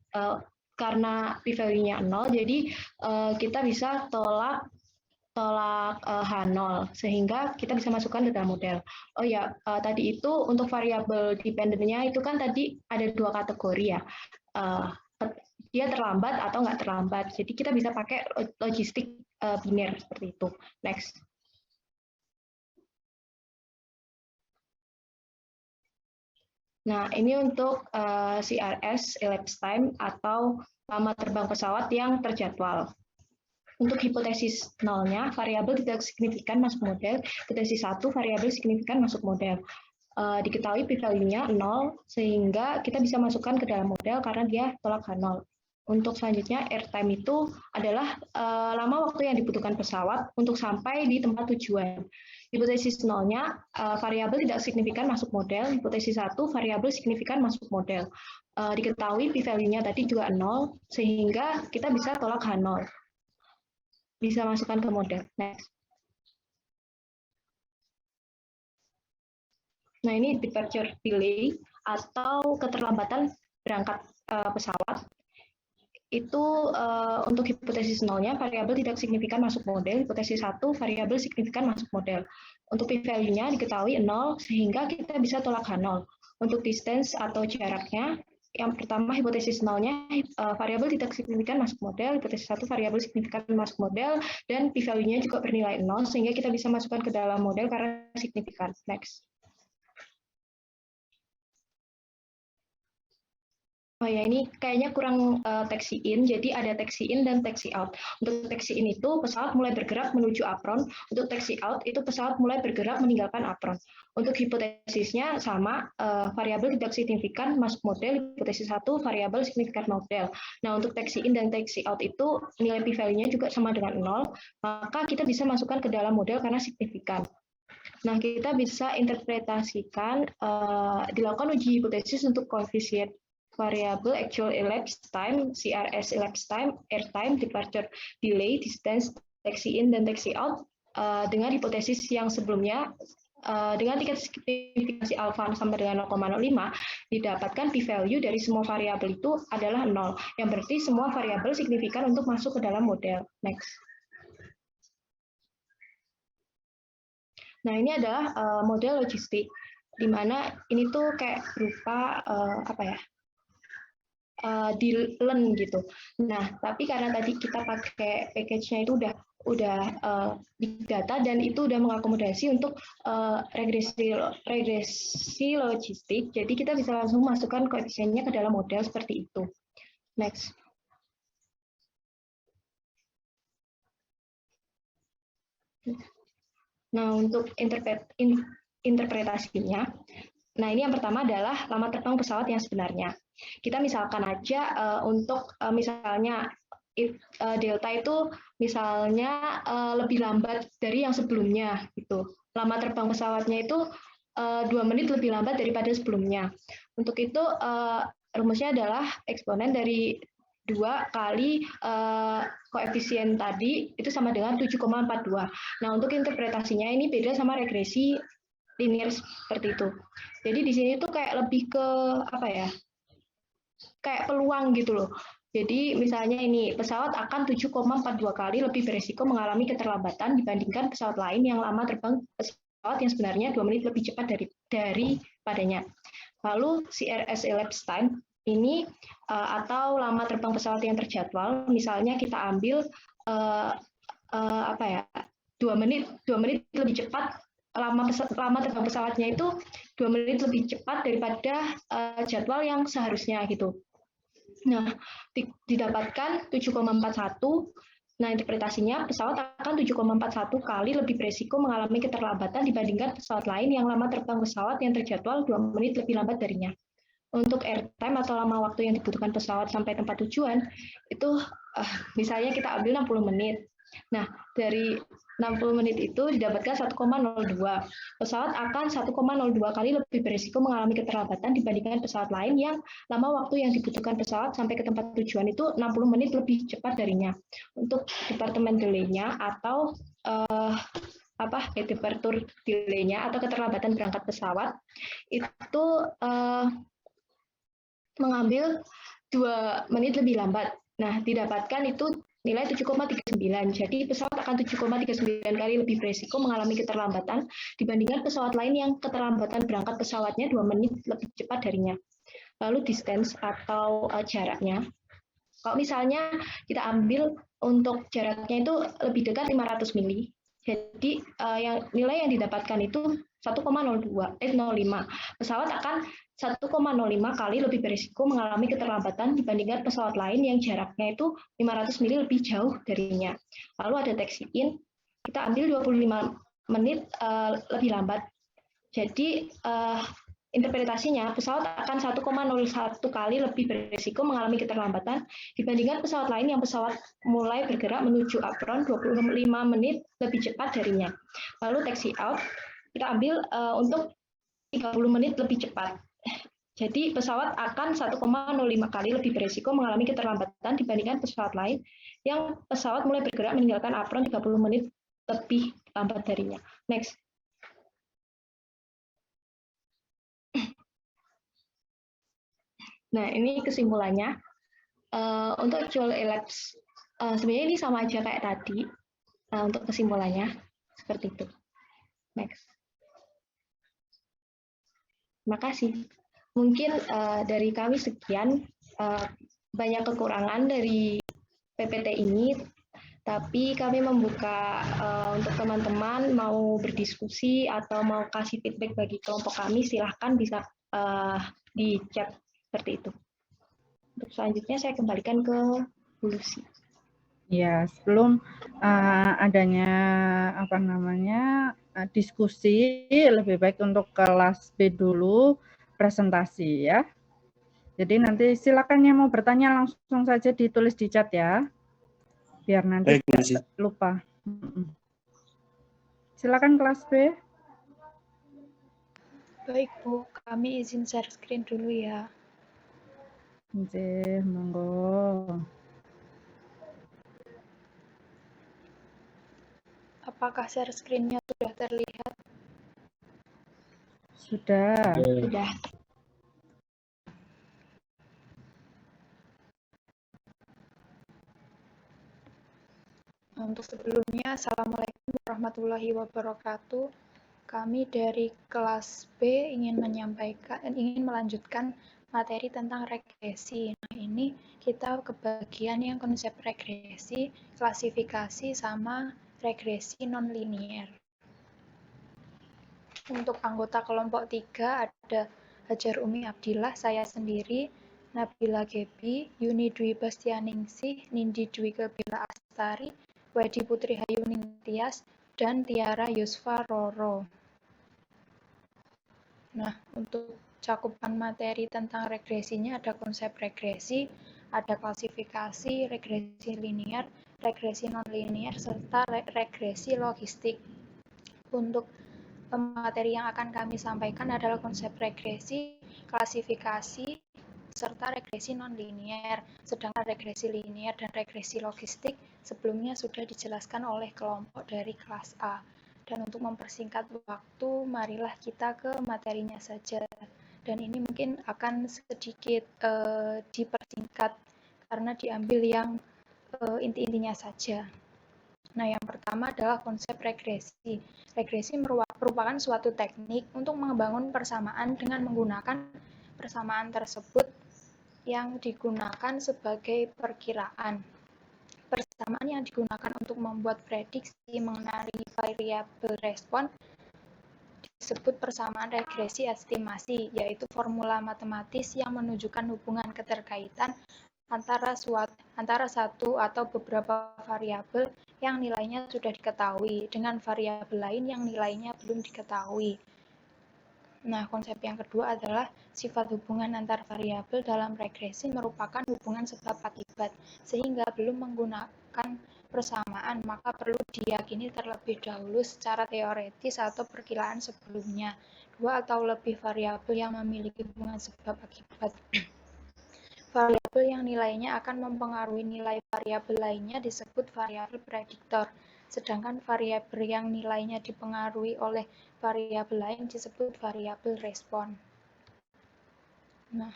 karena p-value-nya 0, jadi kita bisa tolak H0, sehingga kita bisa masukkan ke dalam model. Oh ya, tadi itu untuk variabel dependent-nya itu kan tadi ada 2 kategori ya. Dia terlambat atau nggak terlambat. Jadi kita bisa pakai logistik biner seperti itu. Next. Nah, ini untuk CRS, elapsed time, atau lama terbang pesawat yang terjadwal. Untuk hipotesis nolnya, variabel tidak signifikan masuk model. Hipotesis 1, variabel signifikan masuk model. Diketahui p-value-nya 0, sehingga kita bisa masukkan ke dalam model karena dia tolak H0. Untuk selanjutnya, airtime itu adalah lama waktu yang dibutuhkan pesawat untuk sampai di tempat tujuan. Hipotesis nolnya, variabel tidak signifikan masuk model. Hipotesis 1, variabel signifikan masuk model. Diketahui p-value-nya tadi juga 0, sehingga kita bisa tolak H0. Bisa masukkan ke model. Next. Nah, ini departure delay atau keterlambatan berangkat pesawat. Itu untuk hipotesis nolnya, variabel tidak signifikan masuk model. Hipotesis 1, variabel signifikan masuk model. Untuk p-value-nya diketahui 0, sehingga kita bisa tolak H0. Untuk distance atau jaraknya, yang pertama hipotesis nolnya, variabel tidak signifikan masuk model. Hipotesis 1, variabel signifikan masuk model. Dan p-value-nya juga bernilai 0, sehingga kita bisa masukkan ke dalam model karena signifikan. Next. Oh ya, ini kayaknya kurang taxi in, jadi ada taxi in dan taxi out. Untuk taxi in itu pesawat mulai bergerak menuju apron, untuk taxi out itu pesawat mulai bergerak meninggalkan apron. Untuk hipotesisnya sama, variabel tidak signifikan masuk model, hipotesis 1, variabel signifikan model. Nah, untuk taxi in dan taxi out itu nilai p-value-nya juga sama dengan 0, maka kita bisa masukkan ke dalam model karena signifikan. Nah, kita bisa interpretasikan, dilakukan uji hipotesis untuk koefisien variabel actual elapsed time, CRS elapsed time, airtime, departure delay, distance, taxi in, dan taxi out dengan hipotesis yang sebelumnya dengan tingkat signifikansi alfa sama dengan 0,05 didapatkan p-value dari semua variabel itu adalah 0, yang berarti semua variabel signifikan untuk masuk ke dalam model. Next. Nah, ini adalah model logistik, di mana ini tuh kayak berupa apa ya? Di learn gitu. Nah, tapi karena tadi kita pakai package-nya itu udah big data dan itu udah mengakomodasi untuk regresi logistik, jadi kita bisa langsung masukkan koefisiennya ke dalam model seperti itu. Next. Nah, untuk interpretasinya, nah ini yang pertama adalah lama terbang pesawat yang sebenarnya. Kita misalkan aja untuk misalnya delta itu misalnya lebih lambat dari yang sebelumnya gitu. Lama terbang pesawatnya itu 2 menit lebih lambat daripada sebelumnya. Untuk itu rumusnya adalah eksponen dari 2 kali koefisien tadi itu sama dengan 7,42. Nah, untuk interpretasinya ini beda sama regresi linear seperti itu. Jadi di sini tuh kayak lebih ke apa ya? Kayak peluang gitu loh. Jadi misalnya ini pesawat akan 7,42 kali lebih beresiko mengalami keterlambatan dibandingkan pesawat lain yang lama terbang pesawat yang sebenarnya 2 menit lebih cepat daripadanya. Lalu CRS elapsed time ini atau lama terbang pesawat yang terjadwal, misalnya kita ambil apa ya, 2 menit lebih cepat, lama terbang pesawatnya itu 2 menit lebih cepat daripada jadwal yang seharusnya gitu. Nah, didapatkan 7,41. Nah, interpretasinya pesawat akan 7,41 kali lebih beresiko mengalami keterlambatan dibandingkan pesawat lain yang lama terbang pesawat yang terjadwal 2 menit lebih lambat darinya. Untuk airtime atau lama waktu yang dibutuhkan pesawat sampai tempat tujuan, itu misalnya kita ambil 60 menit. Nah, dari 60 menit itu didapatkan 1,02. Pesawat akan 1,02 kali lebih berisiko mengalami keterlambatan dibandingkan pesawat lain yang lama waktu yang dibutuhkan pesawat sampai ke tempat tujuan itu 60 menit lebih cepat darinya. Untuk departemen delay-nya atau departure delay-nya atau keterlambatan berangkat pesawat itu mengambil 2 menit lebih lambat. Nah, didapatkan itu nilai 7,39. Jadi pesawat akan 7,39 kali lebih beresiko mengalami keterlambatan dibandingkan pesawat lain yang keterlambatan berangkat pesawatnya 2 menit lebih cepat darinya. Lalu distance atau jaraknya. Kalau misalnya kita ambil untuk jaraknya itu lebih dekat 500 mili. Jadi nilai yang didapatkan itu 1,05. Pesawat akan 1,05 kali lebih berisiko mengalami keterlambatan dibandingkan pesawat lain yang jaraknya itu 500 mili lebih jauh darinya. Lalu ada taxi in, kita ambil 25 menit lebih lambat. Jadi interpretasinya pesawat akan 1,01 kali lebih berisiko mengalami keterlambatan dibandingkan pesawat lain yang pesawat mulai bergerak menuju apron 25 menit lebih cepat darinya. Lalu taxi out, kita ambil untuk 30 menit lebih cepat. Jadi pesawat akan 1,05 kali lebih berisiko mengalami keterlambatan dibandingkan pesawat lain yang pesawat mulai bergerak meninggalkan apron 30 menit lebih lambat darinya. Next. Nah, ini kesimpulannya. Untuk actual elapse, sebenarnya ini sama aja kayak tadi. Untuk kesimpulannya, seperti itu. Next. Terima kasih. Mungkin dari kami sekian, banyak kekurangan dari PPT ini, tapi kami membuka untuk teman-teman mau berdiskusi atau mau kasih feedback bagi kelompok kami, silahkan bisa di chat seperti itu. Untuk selanjutnya saya kembalikan ke Bu Lucy. Ya, sebelum adanya diskusi, lebih baik untuk kelas B dulu presentasi ya. Jadi nanti silakan yang mau bertanya langsung saja ditulis di chat ya, biar nanti tidak lupa. Silakan kelas B. Baik Bu, kami izin share screen dulu ya. Monggo. Apakah share screen-nya sudah terlihat? Sudah. Untuk sebelumnya, Assalamualaikum warahmatullahi wabarakatuh. Kami dari kelas B ingin melanjutkan materi tentang regresi. Nah, ini kita ke bagian yang konsep regresi, klasifikasi, sama regresi non-linear. Untuk anggota kelompok 3 ada Hajar Umi Abdillah, saya sendiri, Nabila Gebi, Yuni Dwi Bastianingsih, Nindi Dwi Kebila Astari, Wedi Putri Hayuning Tias, dan Tiara Yusfa Roro. Nah, untuk cakupan materi tentang regresinya ada konsep regresi, ada klasifikasi, regresi linear, regresi non-linear, serta regresi logistik. Untuk materi yang akan kami sampaikan adalah konsep regresi, klasifikasi, serta regresi non-linear. Sedangkan regresi linear dan regresi logistik sebelumnya sudah dijelaskan oleh kelompok dari kelas A. Dan untuk mempersingkat waktu, marilah kita ke materinya saja. Dan ini mungkin akan sedikit dipersingkat karena diambil yang inti-intinya saja. Nah, yang pertama adalah konsep regresi. Regresi merupakan suatu teknik untuk membangun persamaan dengan menggunakan persamaan tersebut yang digunakan sebagai perkiraan. Persamaan yang digunakan untuk membuat prediksi mengenai variabel respon disebut persamaan regresi estimasi, yaitu formula matematis yang menunjukkan hubungan keterkaitan antara satu atau beberapa variabel yang nilainya sudah diketahui dengan variabel lain yang nilainya belum diketahui. Nah, konsep yang kedua adalah sifat hubungan antar variabel dalam regresi merupakan hubungan sebab akibat, sehingga belum menggunakan persamaan, maka perlu diyakini terlebih dahulu secara teoretis atau perkiraan sebelumnya. Dua atau lebih variabel yang memiliki hubungan sebab akibat. Variabel yang nilainya akan mempengaruhi nilai variabel lainnya disebut variabel prediktor, sedangkan variabel yang nilainya dipengaruhi oleh variabel lain disebut variabel respon. Nah,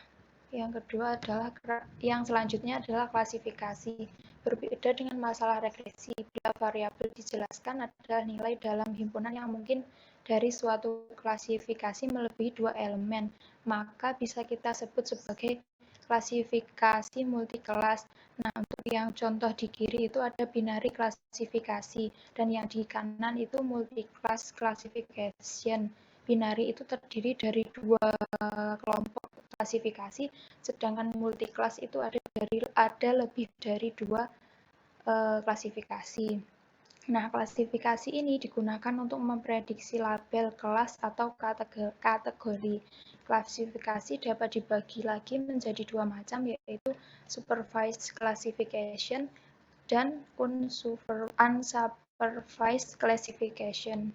yang selanjutnya adalah klasifikasi. Berbeda dengan masalah regresi, bila variabel dijelaskan adalah nilai dalam himpunan yang mungkin dari suatu klasifikasi melebihi dua elemen, maka bisa kita sebut sebagai klasifikasi multikelas. Nah, untuk yang contoh di kiri itu ada binary klasifikasi, dan yang di kanan itu multi-class classification. Binary itu terdiri dari dua kelompok klasifikasi, sedangkan multi-class itu ada lebih dari dua klasifikasi. Nah, klasifikasi ini digunakan untuk memprediksi label kelas atau kategori. Klasifikasi dapat dibagi lagi menjadi dua macam, yaitu supervised classification dan unsupervised classification.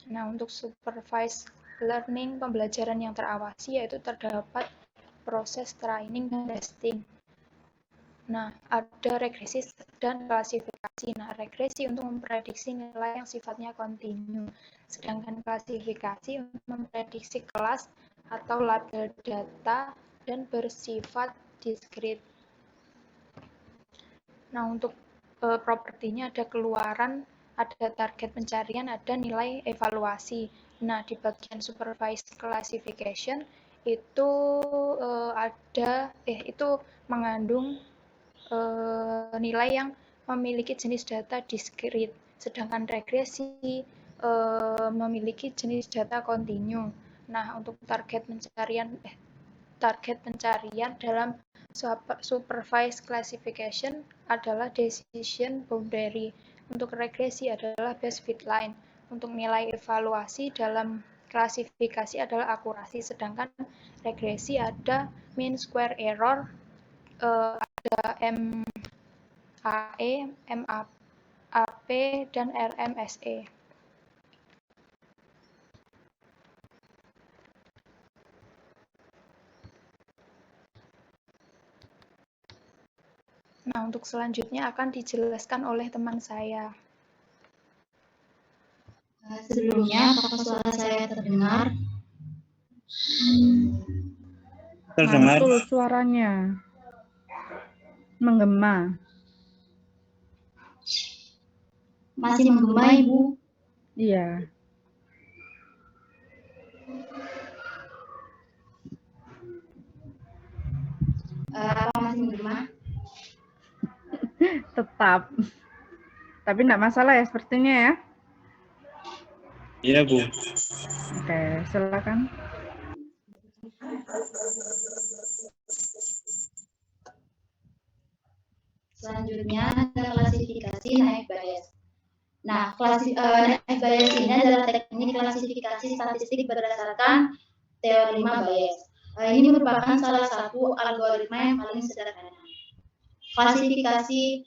Nah, untuk supervised learning, pembelajaran yang terawasi, yaitu terdapat proses training dan testing. Nah, ada regresi dan klasifikasi. Nah, regresi untuk memprediksi nilai yang sifatnya kontinu, sedangkan klasifikasi untuk memprediksi kelas atau label data dan bersifat diskrit. Nah, untuk propertinya ada keluaran, ada target pencarian, ada nilai evaluasi. Nah, di bagian supervised classification itu itu mengandung nilai yang memiliki jenis data diskrit, sedangkan regresi memiliki jenis data kontinu. Nah, untuk target pencarian dalam supervised classification adalah decision boundary. Untuk regresi adalah best fit line. Untuk nilai evaluasi dalam klasifikasi adalah akurasi, sedangkan regresi ada mean square error, ada MAE, MAP, dan RMSE. Nah, untuk selanjutnya akan dijelaskan oleh teman saya. Sebelumnya, apakah suara saya terdengar? Terdengar. Mantul suaranya. Menggema. Masih menggema, Ibu? Iya. Apa masih menggema? Tetap. Tapi enggak masalah ya sepertinya ya. Iya, Bu. Oke, silakan. Selanjutnya ada klasifikasi naik bias. Nah, naik bias ini adalah teknik klasifikasi statistik berdasarkan teori 5 bias. Ini merupakan salah satu algoritma yang paling sederhana. Klasifikasi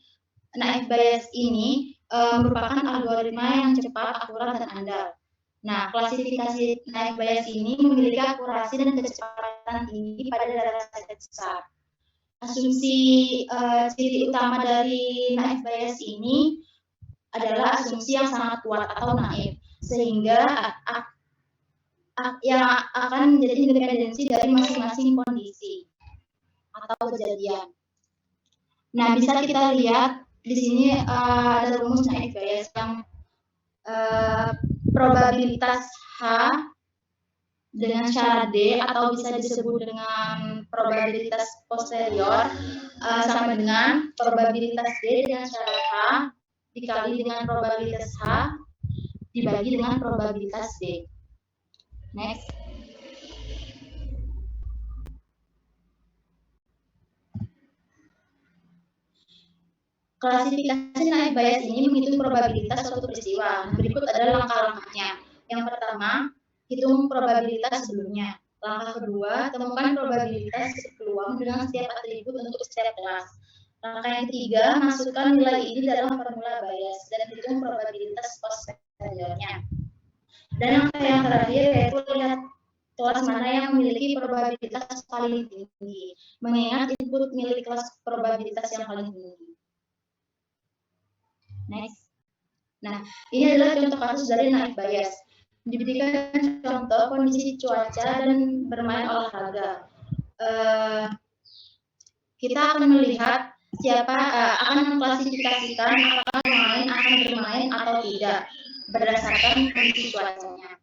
naik bias ini merupakan algoritma yang cepat, akurat, dan andal. Nah, klasifikasi naik bias ini memiliki akurasi dan kecepatan tinggi pada dataset besar. Asumsi ciri utama dari naif bias ini adalah asumsi yang sangat kuat atau naif, sehingga yang akan menjadi independensi dari masing-masing kondisi atau kejadian. Nah, bisa kita lihat di sini ada rumus naif bias yang probabilitas H dengan syarat D atau bisa disebut dengan probabilitas posterior sama dengan probabilitas D dengan syarat H dikali dengan probabilitas H dibagi dengan probabilitas D. Next. Klasifikasi naib Bayes ini menghitung probabilitas suatu peristiwa. Berikut adalah langkah-langkahnya. Yang pertama, hitung probabilitas sebelumnya. Langkah kedua, temukan probabilitas peluang dengan setiap atribut untuk setiap kelas. Langkah yang ketiga, masukkan nilai ini dalam formula Bayes dan hitung probabilitas posteriornya. Dan langkah yang terakhir yaitu lihat kelas mana yang memiliki probabilitas paling tinggi, mengingat input milik kelas probabilitas yang paling tinggi. Next. Nah, ini adalah contoh kasus dari naib Bayes. Diberikan contoh kondisi cuaca dan bermain olahraga. Kita akan melihat siapa akan mengklasifikasikan apakah pemain akan bermain atau tidak berdasarkan kondisi cuacanya.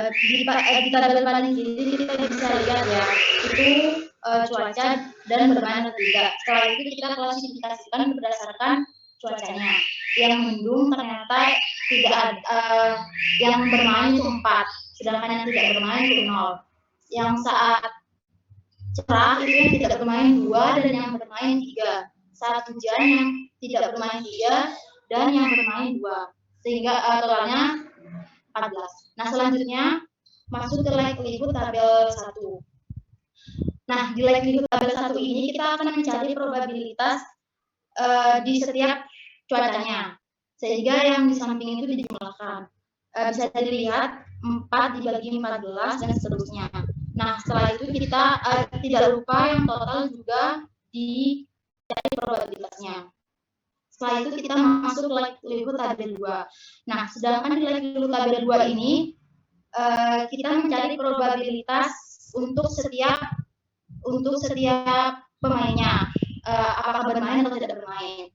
Di tabel paling kiri kita bisa lihat ya, itu cuaca dan bermain atau tidak. Setelah itu kita klasifikasikan berdasarkan cuacanya. Yang mendung ternyata tidak ada, yang bermain itu 4, sedangkan yang tidak bermain itu 0. Yang saat cerah itu yang tidak bermain 2 dan yang bermain 3. Saat hujan yang tidak bermain 3 dan yang bermain 2. Sehingga totalnya 14. Nah, selanjutnya masuk ke likelihood tabel 1. Nah, di likelihood tabel 1 ini kita akan mencari probabilitas di setiap cuacanya. Sehingga yang di samping itu dijumlahkan. Bisa dilihat 4 dibagi 14 dan seterusnya. Nah, setelah itu kita tidak lupa yang total juga dicari probabilitasnya. Setelah itu kita masuk ke likelihood tabel 2. Nah, sedangkan di likelihood tabel 2 ini kita mencari probabilitas untuk setiap pemainnya, apakah bermain atau tidak bermain.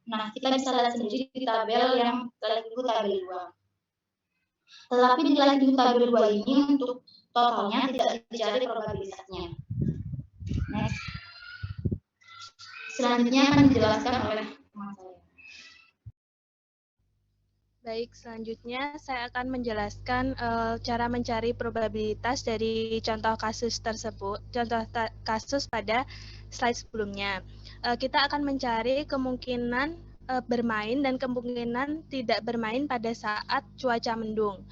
Nah, kita bisa lihat sendiri di tabel yang likelihood tabel 2. Tetapi di likelihood tabel 2 ini untuk totalnya tidak dicari probabilitasnya. Next. Selanjutnya akan dijelaskan oleh teman saya. Baik, selanjutnya saya akan menjelaskan cara mencari probabilitas dari contoh kasus tersebut, kasus pada slide sebelumnya. Kita akan mencari kemungkinan bermain dan kemungkinan tidak bermain pada saat cuaca mendung.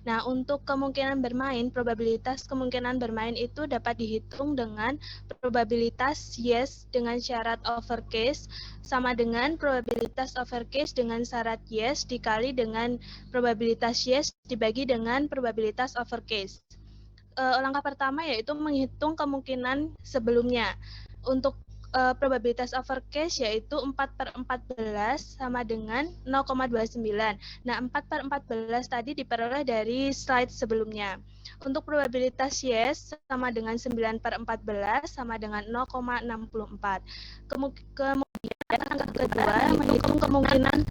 Nah, untuk kemungkinan bermain, probabilitas kemungkinan bermain itu dapat dihitung dengan probabilitas yes dengan syarat overcase sama dengan probabilitas overcase dengan syarat yes dikali dengan probabilitas yes dibagi dengan probabilitas overcase. Langkah pertama yaitu menghitung kemungkinan sebelumnya. Untuk probabilitas overcase yaitu 4/14 sama dengan 0,29. Nah, 4/14 tadi diperoleh dari slide sebelumnya. Untuk probabilitas yes sama dengan 9/14 sama dengan 0,64. Kemudian langkah kedua menghitung kemungkinan